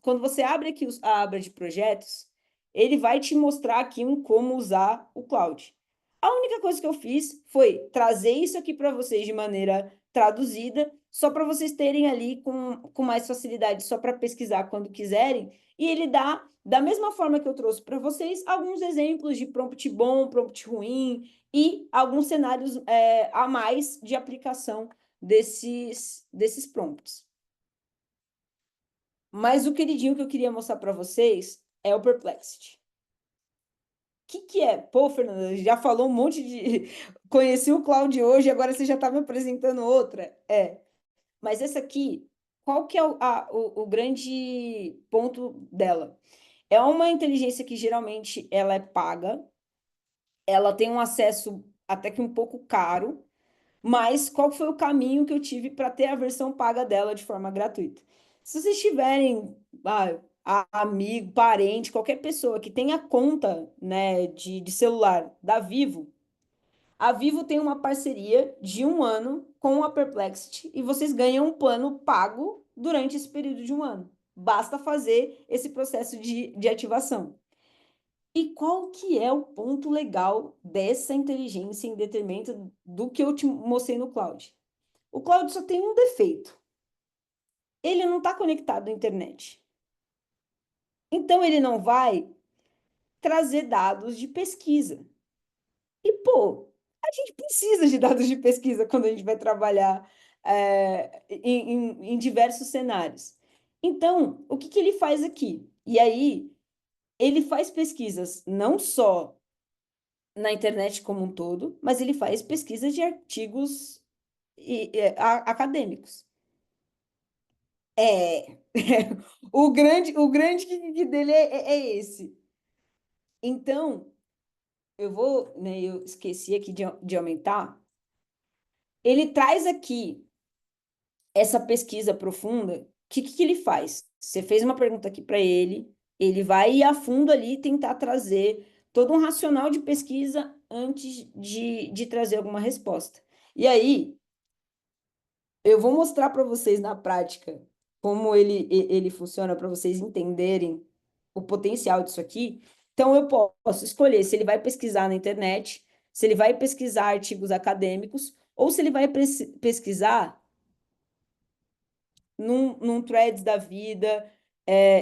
quando você abre aqui a aba de projetos, ele vai te mostrar aqui como usar o Cloud. A única coisa que eu fiz foi trazer isso aqui para vocês de maneira traduzida, só para vocês terem ali com mais facilidade, só para pesquisar quando quiserem. E ele dá, da mesma forma que eu trouxe para vocês, alguns exemplos de prompt bom, prompt ruim, e alguns cenários a mais de aplicação desses prompts. Mas o queridinho que eu queria mostrar para vocês é o Perplexity. O que é? Pô, Fernanda, já falou um monte de... Conheci o Cloud hoje, agora você já está me apresentando outra. Mas essa aqui, qual que é o grande ponto dela? É uma inteligência que geralmente ela é paga, ela tem um acesso até que um pouco caro, mas qual foi o caminho que eu tive para ter a versão paga dela de forma gratuita? Se vocês tiverem amigo, parente, qualquer pessoa que tenha conta, né, de celular da Vivo, a Vivo tem uma parceria de 1 ano com a Perplexity e vocês ganham um plano pago durante esse período de 1 ano. Basta fazer esse processo de ativação. E qual que é o ponto legal dessa inteligência em detrimento do que eu te mostrei no Cloud? O Cloud só tem um defeito. Ele não está conectado à internet. Então, ele não vai trazer dados de pesquisa. E, pô, a gente precisa de dados de pesquisa quando a gente vai trabalhar em diversos cenários. Então, o que ele faz aqui? E aí, ele faz pesquisas não só na internet como um todo, mas ele faz pesquisas de artigos acadêmicos. É, o grande que dele é esse. Então, eu vou, né, eu esqueci aqui de aumentar. Ele traz aqui essa pesquisa profunda. O que ele faz? Você fez uma pergunta aqui para ele vai ir a fundo ali e tentar trazer todo um racional de pesquisa antes de trazer alguma resposta. E aí, eu vou mostrar para vocês na prática como ele funciona, para vocês entenderem o potencial disso aqui. Então, eu posso escolher se ele vai pesquisar na internet, se ele vai pesquisar artigos acadêmicos, ou se ele vai pesquisar num Threads da vida.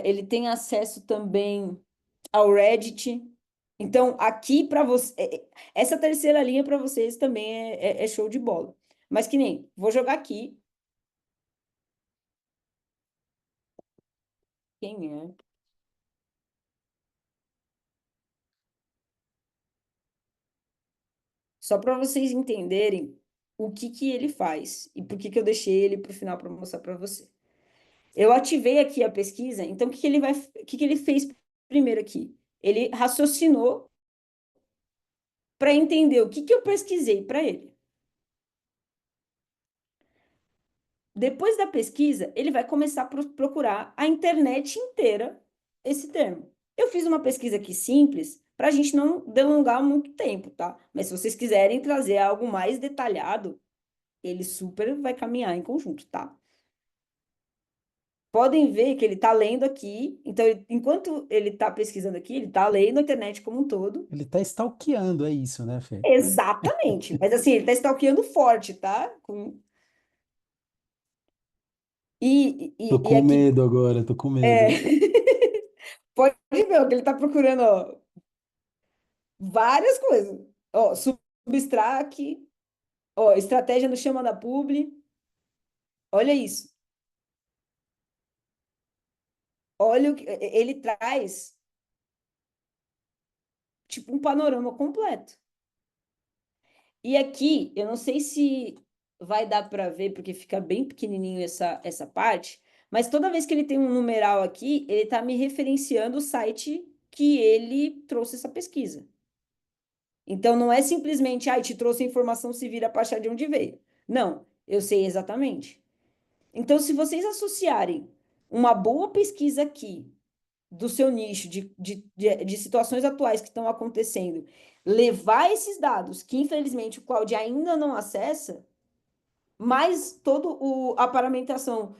Ele tem acesso também ao Reddit. Então, aqui para você, essa terceira linha para vocês também é show de bola. Mas que nem, vou jogar aqui. Quem é? Só para vocês entenderem o que ele faz e por que eu deixei ele para o final para mostrar para você. Eu ativei aqui a pesquisa, então o que ele fez primeiro aqui? Ele raciocinou para entender o que eu pesquisei para ele. Depois da pesquisa, ele vai começar a procurar a internet inteira esse termo. Eu fiz uma pesquisa aqui simples para a gente não delongar muito tempo, tá? Mas se vocês quiserem trazer algo mais detalhado, ele super vai caminhar em conjunto, tá? Podem ver que ele está lendo aqui, então, enquanto ele está pesquisando aqui, ele está lendo a internet como um todo. Ele está stalkeando, é isso, né, Fê? Exatamente. Mas assim, ele está stalkeando forte, tá? Tô E com aqui. medo agora, tô com É... medo. Pode ver que ele está procurando, ó, várias coisas. Ó, substract, ó, estratégia no chama da publi. Olha isso. Olha o que ele traz, tipo, um panorama completo. E aqui, eu não sei se vai dar para ver, porque fica bem pequenininho essa parte, mas toda vez que ele tem um numeral aqui, ele está me referenciando o site que ele trouxe essa pesquisa. Então, não é simplesmente, te trouxe a informação, se vira para achar de onde veio. Não, eu sei exatamente. Então, se vocês associarem uma boa pesquisa aqui do seu nicho, de situações atuais que estão acontecendo, levar esses dados, que infelizmente o Cloud ainda não acessa, mais toda a paramentação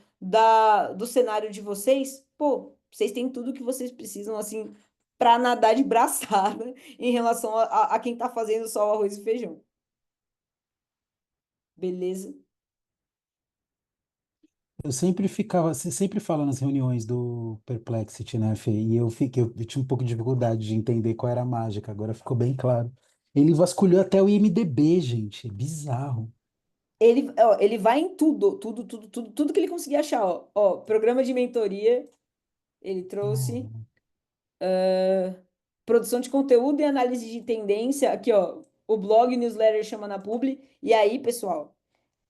do cenário de vocês, pô, vocês têm tudo que vocês precisam, assim, para nadar de braçada em relação a quem está fazendo só o arroz e feijão. Beleza? Eu sempre ficava, você sempre fala nas reuniões do Perplexity, né, Fê? E eu tinha um pouco de dificuldade de entender qual era a mágica, agora ficou bem claro. Ele vasculhou até o IMDb, gente, é bizarro. Ele vai em tudo que ele conseguir achar, ó, programa de mentoria, ele trouxe. Hum. Produção de conteúdo e análise de tendência. Aqui, ó, o blog newsletter chama na Publi. E aí, pessoal,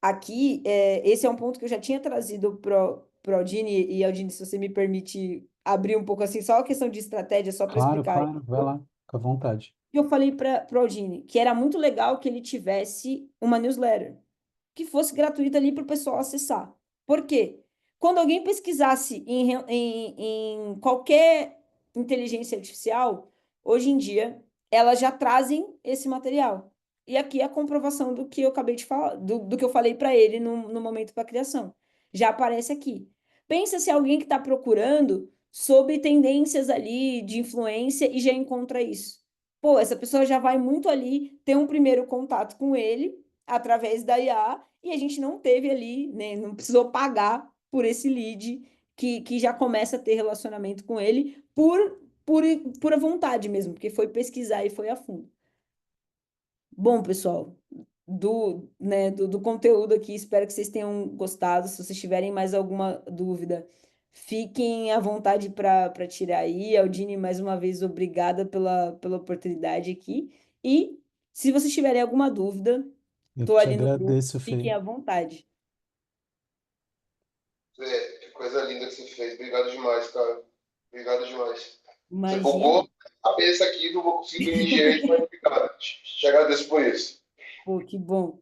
aqui, esse é um ponto que eu já tinha trazido pro Aldini, e Aldini, se você me permite abrir um pouco assim, só a questão de estratégia, só para Claro, explicar. claro, vai lá, fica à vontade. E eu falei para o Aldini que era muito legal que ele tivesse uma newsletter que fosse gratuita ali para o pessoal acessar. Por quê? Quando alguém pesquisasse em qualquer inteligência artificial, hoje em dia, elas já trazem esse material. E aqui é a comprovação do que eu acabei de falar, do que eu falei para ele no momento da criação. Já aparece aqui. Pensa se alguém que está procurando sobre tendências ali de influência e já encontra isso. Pô, essa pessoa já vai muito ali ter um primeiro contato com ele através da IA, e a gente não teve ali, né, não precisou pagar por esse lead que já começa a ter relacionamento com ele por pura vontade mesmo, porque foi pesquisar e foi a fundo. Bom, pessoal, do conteúdo aqui, espero que vocês tenham gostado. Se vocês tiverem mais alguma dúvida, fiquem à vontade para tirar aí. Aldine, mais uma vez, obrigada pela oportunidade aqui. E se vocês tiverem alguma dúvida, Eu estou que te ali no grupo, agradeço, fiquem Fê. à vontade. Que coisa linda que você fez. Obrigado demais, cara. Obrigado demais. Você Imagina. bugou a cabeça aqui, não vou conseguir dormir direito, mas obrigado. Te agradeço por isso. Pô, que bom.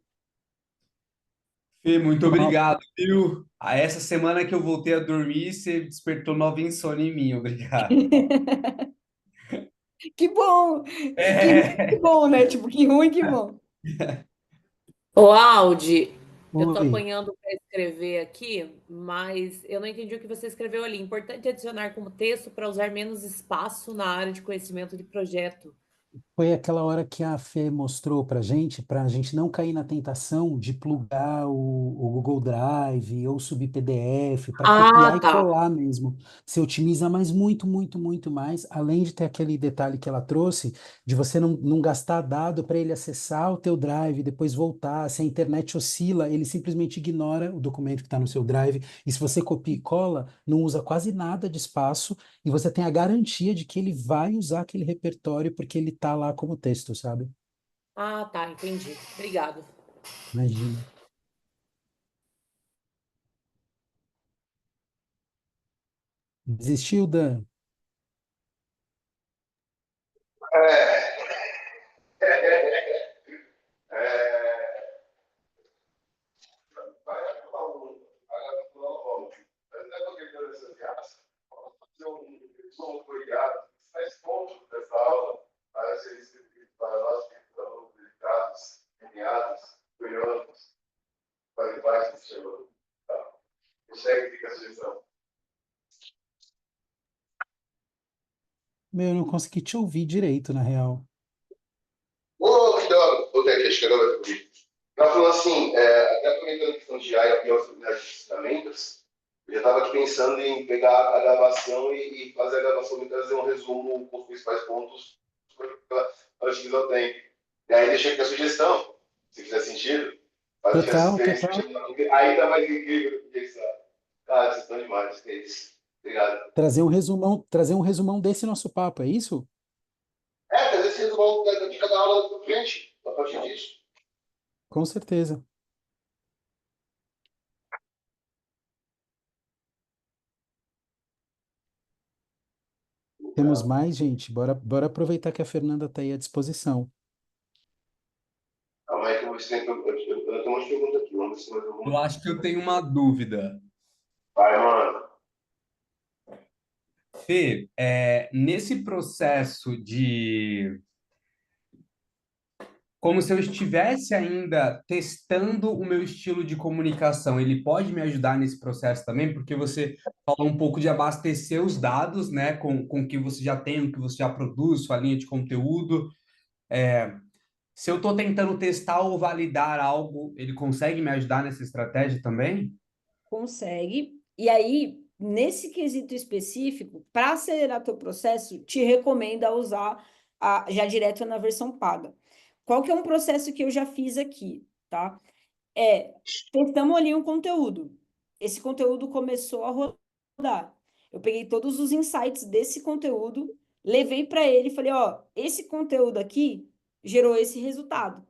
Fê, muito Bom, obrigado, viu? Essa semana que eu voltei a dormir, você despertou nova insônia em mim. Obrigado. Que bom! Que ruim, que É. bom, né? Tipo, que ruim, que bom. Ô, Aldi, eu tô oi. apanhando para escrever aqui, mas eu não entendi o que você escreveu ali. Importante adicionar como texto para usar menos espaço na área de conhecimento de projeto. Foi aquela hora que a Fê mostrou para a gente não cair na tentação de plugar o Google Drive ou subir PDF, para copiar Ah, e tá. colar mesmo. Se otimiza mais, muito, muito, muito mais, além de ter aquele detalhe que ela trouxe, de você não gastar dado para ele acessar o teu Drive e depois voltar. Se a internet oscila, ele simplesmente ignora o documento que está no seu Drive. E se você copia e cola, não usa quase nada de espaço e você tem a garantia de que ele vai usar aquele repertório porque ele tá lá como texto, sabe? Ah, tá, entendi. Obrigado. Imagina. Desistiu, Dan? Meu, eu não consegui te ouvir direito, na real. Ô, que da hora. Botei aqui, acho que agora vai comigo. Ela falou assim, até aproveitando a questão de AI e auxiliares de ferramentas, eu já estava aqui pensando em pegar a gravação e fazer a gravação e trazer um resumo com os principais pontos para utilizar o tempo. E aí deixei aqui a sugestão, se fizer sentido, fazer essa Total, experiência total. ainda mais incrível do que isso. Cara, vocês estão demais, que é isso. Obrigado. Trazer um resumão desse nosso papo, é isso? Às vezes vocês vão de cada aula pra frente, a partir disso. Com certeza. Temos mais, gente? Bora aproveitar que a Fernanda está aí à disposição. Calma aí que eu vou ver eu tenho umas perguntas aqui, vamos ver se mais Eu alguma. acho que eu tenho uma dúvida. Vai, mano. Fê, nesse processo de... Como se eu estivesse ainda testando o meu estilo de comunicação, ele pode me ajudar nesse processo também? Porque você falou um pouco de abastecer os dados, né, com o que você já tem, o que você já produz, sua linha de conteúdo. Se eu estou tentando testar ou validar algo, ele consegue me ajudar nessa estratégia também? Consegue. E aí, nesse quesito específico, para acelerar teu processo, te recomendo a usar já direto na versão paga. Qual que é um processo que eu já fiz aqui, tá? Testamos ali um conteúdo. Esse conteúdo começou a rodar. Eu peguei todos os insights desse conteúdo, levei para ele e falei, ó, esse conteúdo aqui gerou esse resultado. O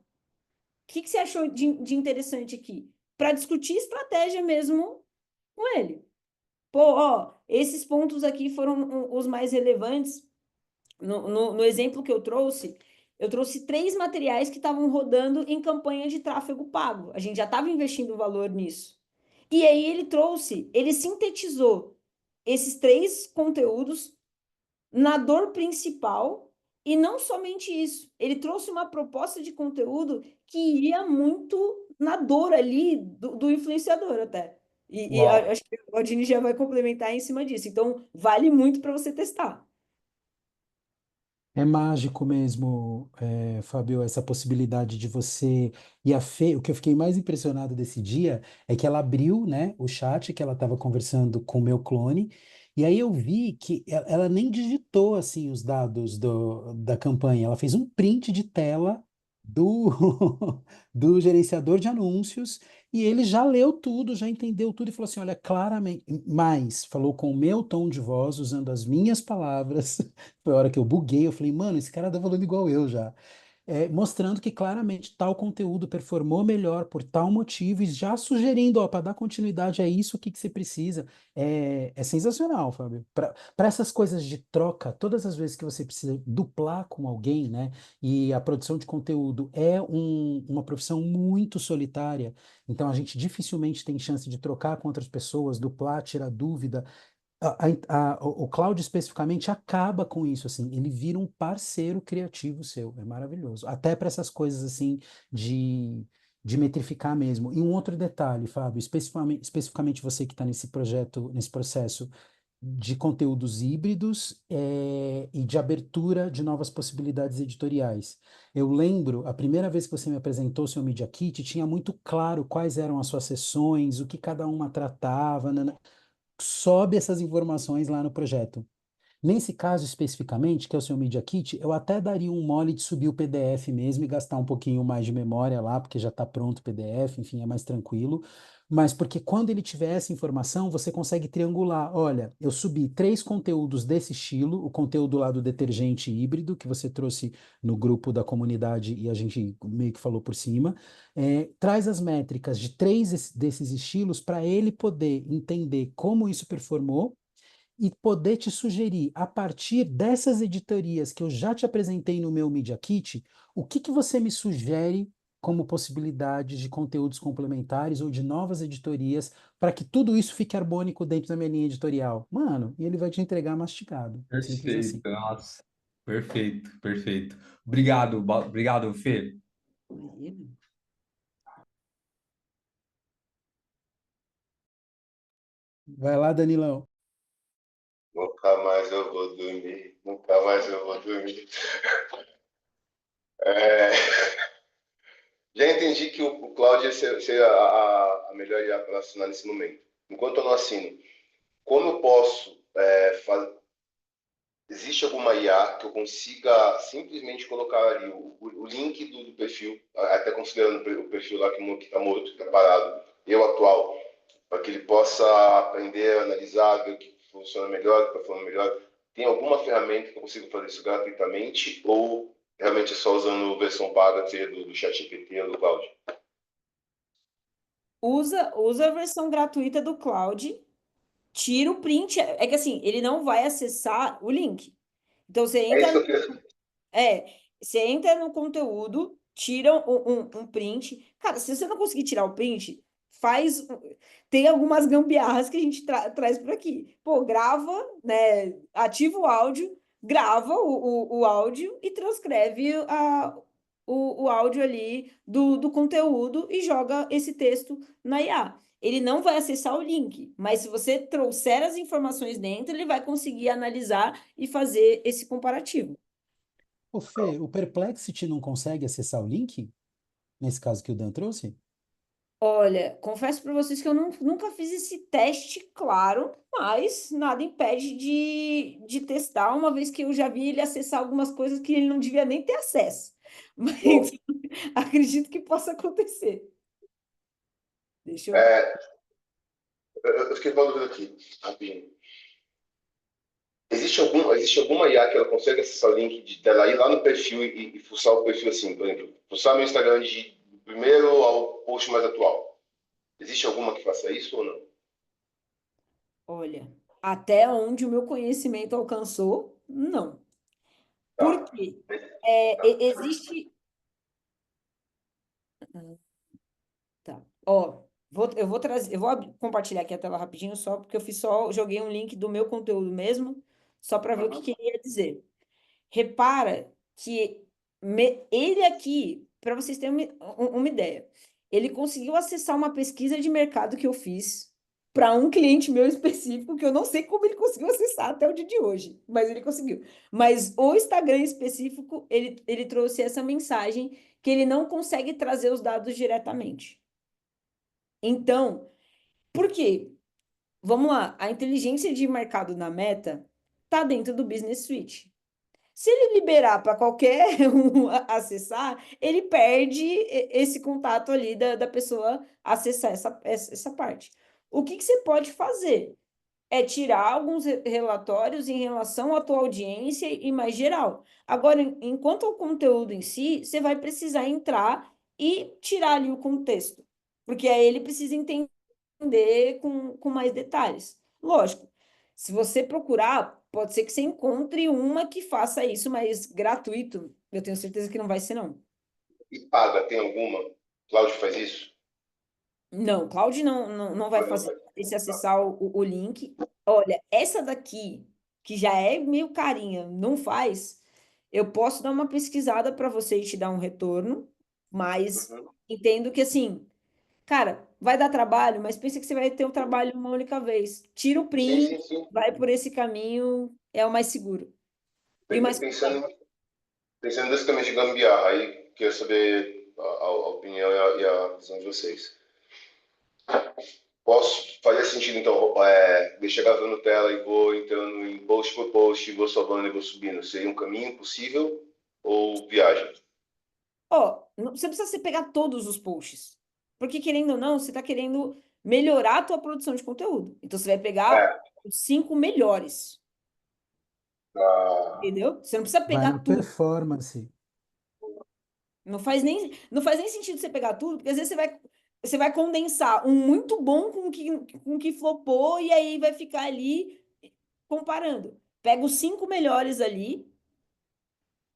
que você achou de interessante aqui? Para discutir estratégia mesmo com ele. Pô, ó, esses pontos aqui foram os mais relevantes. No exemplo que eu trouxe 3 materiais que estavam rodando em campanha de tráfego pago. A gente já estava investindo valor nisso. E aí ele sintetizou esses 3 conteúdos na dor principal, e não somente isso, ele trouxe uma proposta de conteúdo que iria muito na dor ali do influenciador até. E Uau! acho que o Aldini já vai complementar em cima disso. Então, vale muito para você testar. É mágico mesmo, Fábio, essa possibilidade de você. E a Fê, o que eu fiquei mais impressionado desse dia é que ela abriu, né, o chat que ela estava conversando com o meu clone, e aí eu vi que ela nem digitou assim os dados da campanha, ela fez um print de tela do, do gerenciador de anúncios. E ele já leu tudo, já entendeu tudo e falou assim: olha, claramente, mais, falou com o meu tom de voz, usando as minhas palavras. Foi a hora que eu buguei, eu falei, mano, esse cara tá falando igual eu já. Mostrando que claramente tal conteúdo performou melhor por tal motivo e já sugerindo, ó, para dar continuidade a isso, o que que você precisa. É sensacional, Fábio. Para essas coisas de troca, todas as vezes que você precisa duplar com alguém, né? E a produção de conteúdo é uma profissão muito solitária, então a gente dificilmente tem chance de trocar com outras pessoas, duplar, tirar dúvida. O Cloud especificamente acaba com isso, assim, ele vira um parceiro criativo seu, é maravilhoso. Até para essas coisas assim de metrificar mesmo. E um outro detalhe, Fábio, especificamente você que está nesse projeto, nesse processo de conteúdos híbridos, e de abertura de novas possibilidades editoriais. Eu lembro, a primeira vez que você me apresentou o seu Media Kit, tinha muito claro quais eram as suas sessões, o que cada uma tratava, sobe essas informações lá no projeto. Nesse caso especificamente, que é o seu Media Kit, eu até daria um mole de subir o PDF mesmo e gastar um pouquinho mais de memória lá, porque já está pronto o PDF, enfim, é mais tranquilo. Mas porque quando ele tiver essa informação, você consegue triangular. Olha, eu subi 3 conteúdos desse estilo, o conteúdo lá do detergente híbrido, que você trouxe no grupo da comunidade e a gente meio que falou por cima. Traz as métricas de 3 desses estilos para ele poder entender como isso performou e poder te sugerir, a partir dessas editorias que eu já te apresentei no meu Media Kit, o que que você me sugere como possibilidades de conteúdos complementares ou de novas editorias para que tudo isso fique harmônico dentro da minha linha editorial? Mano, e ele vai te entregar mastigado. Simples assim. Perfeito, nossa. Perfeito, perfeito. Obrigado, obrigado, Fê. Vai lá, Danilão. Nunca mais eu vou dormir. Nunca mais eu vou dormir. É, já entendi que o Cloud ia ser a melhor IA para assinar nesse momento. Enquanto eu não assino, como eu posso fazer? Existe alguma IA que eu consiga simplesmente colocar ali o link do perfil, até considerando o perfil lá que está morto, que está parado, eu atual, para que ele possa aprender, analisar, ver o que funciona melhor, o que funciona melhor. Tem alguma ferramenta que eu consiga fazer isso gratuitamente ou realmente é só usando versão paga, seja do ChatGPT ou do Claude? Usa a versão gratuita do Cloud, tira o print. É que assim, ele não vai acessar o link. Então você É isso entra que eu queria. você entra no conteúdo, tira um print. Cara, se você não conseguir tirar o print, faz. Tem algumas gambiarras que a gente traz por aqui. Pô, grava, né? Ativa o áudio, grava o áudio e transcreve o áudio ali do conteúdo e joga esse texto na IA. Ele não vai acessar o link, mas se você trouxer as informações dentro, ele vai conseguir analisar e fazer esse comparativo. Ô, Fê, o Perplexity não consegue acessar o link? Nesse caso que o Dan trouxe? Olha, confesso para vocês que eu nunca fiz esse teste, claro, mas nada impede de testar, uma vez que eu já vi ele acessar algumas coisas que ele não devia nem ter acesso. Mas Bom, acredito que possa acontecer. Deixa eu. é, eu fiquei com uma dúvida aqui, rapidinho. Existe alguma IA que ela consegue acessar o link dela ir lá no perfil e fuçar o perfil assim, por exemplo, fuçar meu Instagram do primeiro ao post mais atual? Existe alguma que faça isso ou não? Olha, até onde o meu conhecimento alcançou, não. Por Tá, quê? tá. Existe. Tá. Ó, eu vou trazer, compartilhar aqui a tela rapidinho só, porque eu joguei um link do meu conteúdo mesmo, só para ver o que Uhum. que ele ia dizer. Repara que ele aqui, para vocês terem uma ideia, ele conseguiu acessar uma pesquisa de mercado que eu fiz para um cliente meu específico, que eu não sei como ele conseguiu acessar até o dia de hoje, mas ele conseguiu. Mas o Instagram específico, ele trouxe essa mensagem que ele não consegue trazer os dados diretamente. Então, por quê? Vamos lá, a inteligência de mercado na Meta está dentro do Business Suite. Se ele liberar para qualquer um acessar, ele perde esse contato ali da pessoa acessar essa parte. O que você pode fazer? É tirar alguns relatórios em relação à tua audiência e mais geral. Agora, enquanto ao conteúdo em si, você vai precisar entrar e tirar ali o contexto, porque aí ele precisa entender com mais detalhes. Lógico, se você procurar, pode ser que você encontre uma que faça isso, mas gratuito, eu tenho certeza que não vai ser, não. E paga, tem alguma? Cláudio faz isso? Não, Cláudio não vai Cláudio não fazer faz. esse Tá. acessar o link. Olha, essa daqui, que já é meio carinha, não faz, eu posso dar uma pesquisada para você e te dar um retorno, mas Uhum. entendo que assim, cara, vai dar trabalho, mas pensa que você vai ter o trabalho uma única vez. Tira o Sim, print, sim, sim. vai por esse caminho, é o mais seguro e o mais completo. Pensando nesse caminho de gambiarra, aí quero saber a opinião e a visão de vocês. Fazer sentido, então, deixar gravando tela e vou entrando em post por post, vou salvando e vou subindo. Seria um caminho possível ou viagem? Ó, você precisa se pegar todos os posts, porque querendo ou não, você está querendo melhorar a tua produção de conteúdo. Então você vai pegar É, os 5 melhores, ah, entendeu? Você não precisa Vai pegar no tudo. performance. Não faz nem sentido você pegar tudo, porque às vezes você vai condensar um muito bom com o que flopou e aí vai ficar ali comparando. Pega os 5 melhores ali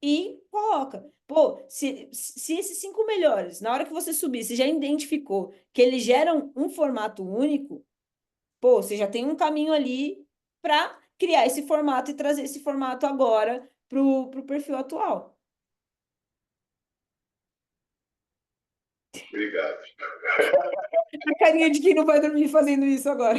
e coloca. Pô, se esses 5 melhores, na hora que você subir, você já identificou que eles geram um formato único, pô, você já tem um caminho ali para criar esse formato e trazer esse formato agora pro perfil atual. obrigado. A carinha de quem não vai dormir fazendo isso agora.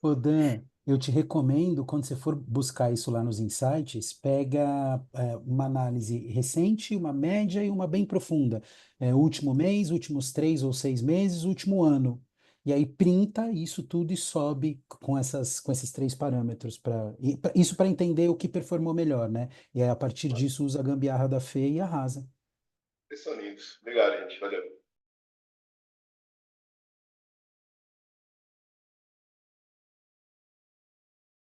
Ô, Dan, eu te recomendo, quando você for buscar isso lá nos insights, pega uma análise recente, uma média e uma bem profunda. Último mês, últimos 3 ou 6 meses, último ano. E aí printa isso tudo e sobe com esses 3 parâmetros. Isso para entender o que performou melhor, né? E aí, a partir disso, usa a gambiarra da Fê e arrasa. Vocês são lindos. Obrigado, gente. Valeu.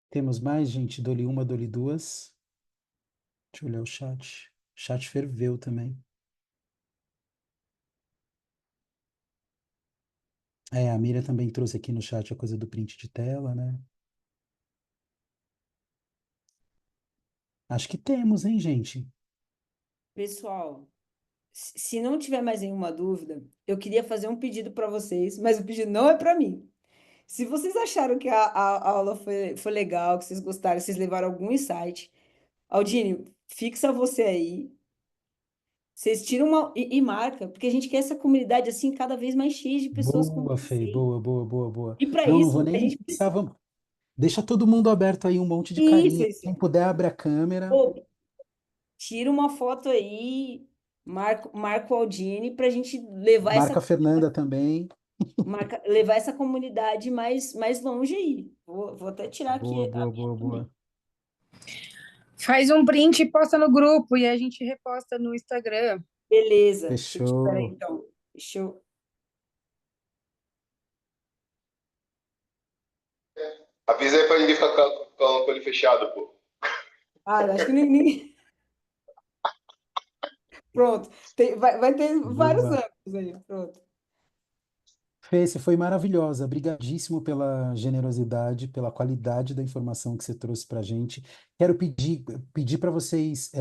Temos mais, gente? Dou-lhe uma, dou-lhe duas. Deixa eu olhar o chat. O chat ferveu também. A Miriam também trouxe aqui no chat a coisa do print de tela, né? Acho que temos, hein, gente? Pessoal, se não tiver mais nenhuma dúvida, eu queria fazer um pedido para vocês, mas o pedido não é para mim. Se vocês acharam que a aula foi legal, que vocês gostaram, vocês levaram algum insight, Aldine, fixa você aí. Vocês tiram e marca, porque a gente quer essa comunidade assim cada vez mais cheia de pessoas como Boa, Fê, vocês. boa, boa, boa, boa. E para Não vou isso, a nem gente pensar, precisa. deixa todo mundo aberto aí, um monte de Isso, carinha. isso. Quem puder, abre a câmera. Pô, tira uma foto aí, marca o Aldine para a gente Marca a Fernanda também. levar essa comunidade mais longe aí. Vou até tirar Boa, aqui a boa, minha boa, também. boa. Faz um print e posta no grupo e a gente reposta no Instagram. Beleza. Espera aí, Fechou. então. Deixa eu. Avisa aí pra ninguém ficar com o olho fechado, pô. Acho que nem. Pronto. Vai ter vários Boa. ângulos aí. Pronto. Fê, você foi maravilhosa. Obrigadíssimo pela generosidade, pela qualidade da informação que você trouxe para a gente. Quero pedir para vocês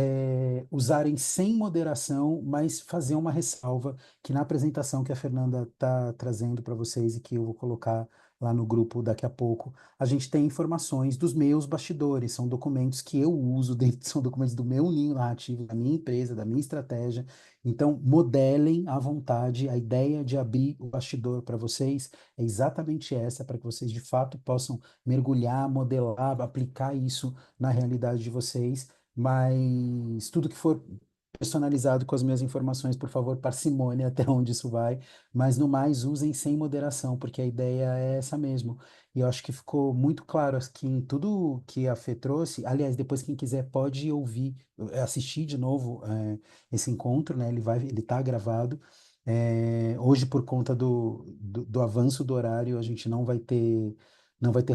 usarem sem moderação, mas fazer uma ressalva que na apresentação que a Fernanda está trazendo para vocês e que eu vou colocar lá no grupo daqui a pouco, a gente tem informações dos meus bastidores, são documentos que eu uso dentro, são documentos do meu ninho narrativo, da minha empresa, da minha estratégia. Então, modelem à vontade. A ideia de abrir o bastidor para vocês é exatamente essa, para que vocês de fato possam mergulhar, modelar, aplicar isso na realidade de vocês. Mas tudo que for personalizado com as minhas informações, por favor, parcimônia até onde isso vai. Mas no mais, usem sem moderação, porque a ideia é essa mesmo. E eu acho que ficou muito claro aqui em tudo que a Fê trouxe. Aliás, depois quem quiser pode ouvir, assistir de novo. Esse encontro, né? Ele tá gravado. Hoje, por conta do avanço do horário, a gente não vai ter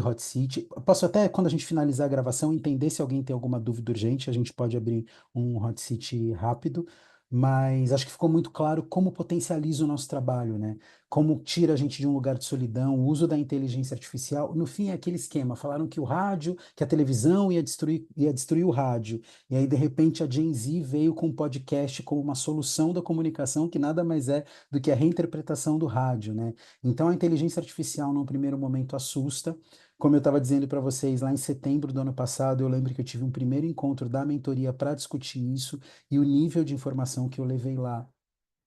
hot seat. Eu posso até, quando a gente finalizar a gravação, entender se alguém tem alguma dúvida urgente, a gente pode abrir um hot seat rápido, mas acho que ficou muito claro como potencializa o nosso trabalho, né? Como tira a gente de um lugar de solidão, o uso da inteligência artificial. No fim, é aquele esquema. Falaram que o rádio, que a televisão ia destruir o rádio. E aí, de repente, a Gen Z veio com o podcast como uma solução da comunicação que nada mais é do que a reinterpretação do rádio, né? Então, a inteligência artificial, num primeiro momento, assusta. Como eu estava dizendo para vocês, lá em setembro do ano passado, eu lembro que eu tive um primeiro encontro da mentoria para discutir isso e o nível de informação que eu levei lá.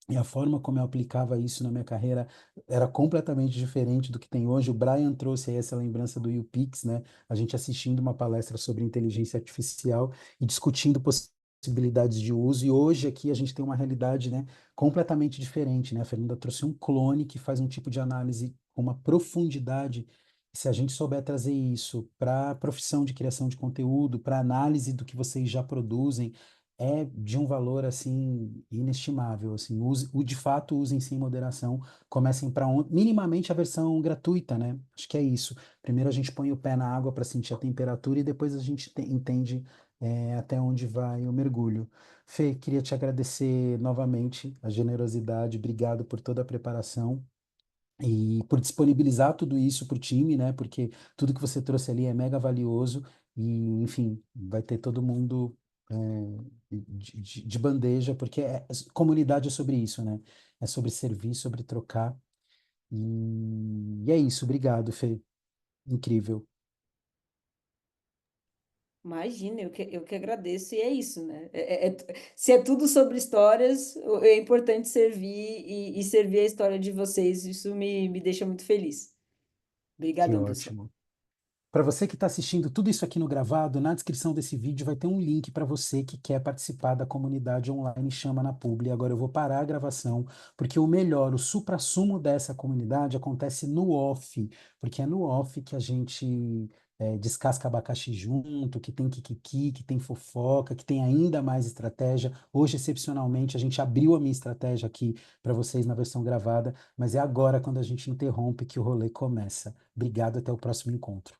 E a forma como eu aplicava isso na minha carreira era completamente diferente do que tem hoje. O Brian trouxe aí essa lembrança do YouPix, né? A gente assistindo uma palestra sobre inteligência artificial e discutindo possibilidades de uso. E hoje aqui a gente tem uma realidade, né, completamente diferente, né? A Fernanda trouxe um clone que faz um tipo de análise com uma profundidade. Se a gente souber trazer isso para a profissão de criação de conteúdo, para análise do que vocês já produzem, é de um valor assim inestimável, assim, de fato usem sem moderação, comecem para minimamente a versão gratuita, né? Acho que é isso. Primeiro a gente põe o pé na água para sentir a temperatura e depois a gente entende até onde vai o mergulho. Fê, queria te agradecer novamente a generosidade, obrigado por toda a preparação. E por disponibilizar tudo isso para o time, né? Porque tudo que você trouxe ali é mega valioso e, enfim, vai ter todo mundo de bandeja, porque comunidade é sobre isso, né? É sobre servir, sobre trocar. E é isso, obrigado, Fê. Incrível. Imagina, eu que agradeço, e é isso, né? Se é tudo sobre histórias, é importante servir e servir a história de vocês, isso me deixa muito feliz. Que Obrigadão, pessoal. ótimo. Para você que está assistindo tudo isso aqui no gravado, na descrição desse vídeo vai ter um link para você que quer participar da comunidade online Chama na Publi. Agora eu vou parar a gravação, porque o melhor, o suprassumo dessa comunidade acontece no off, porque é no off que a gente descasca abacaxi junto, que tem kikiki, que tem fofoca, que tem ainda mais estratégia. Hoje, excepcionalmente, a gente abriu a minha estratégia aqui para vocês na versão gravada, mas é agora, quando a gente interrompe, que o rolê começa. Obrigado, até o próximo encontro.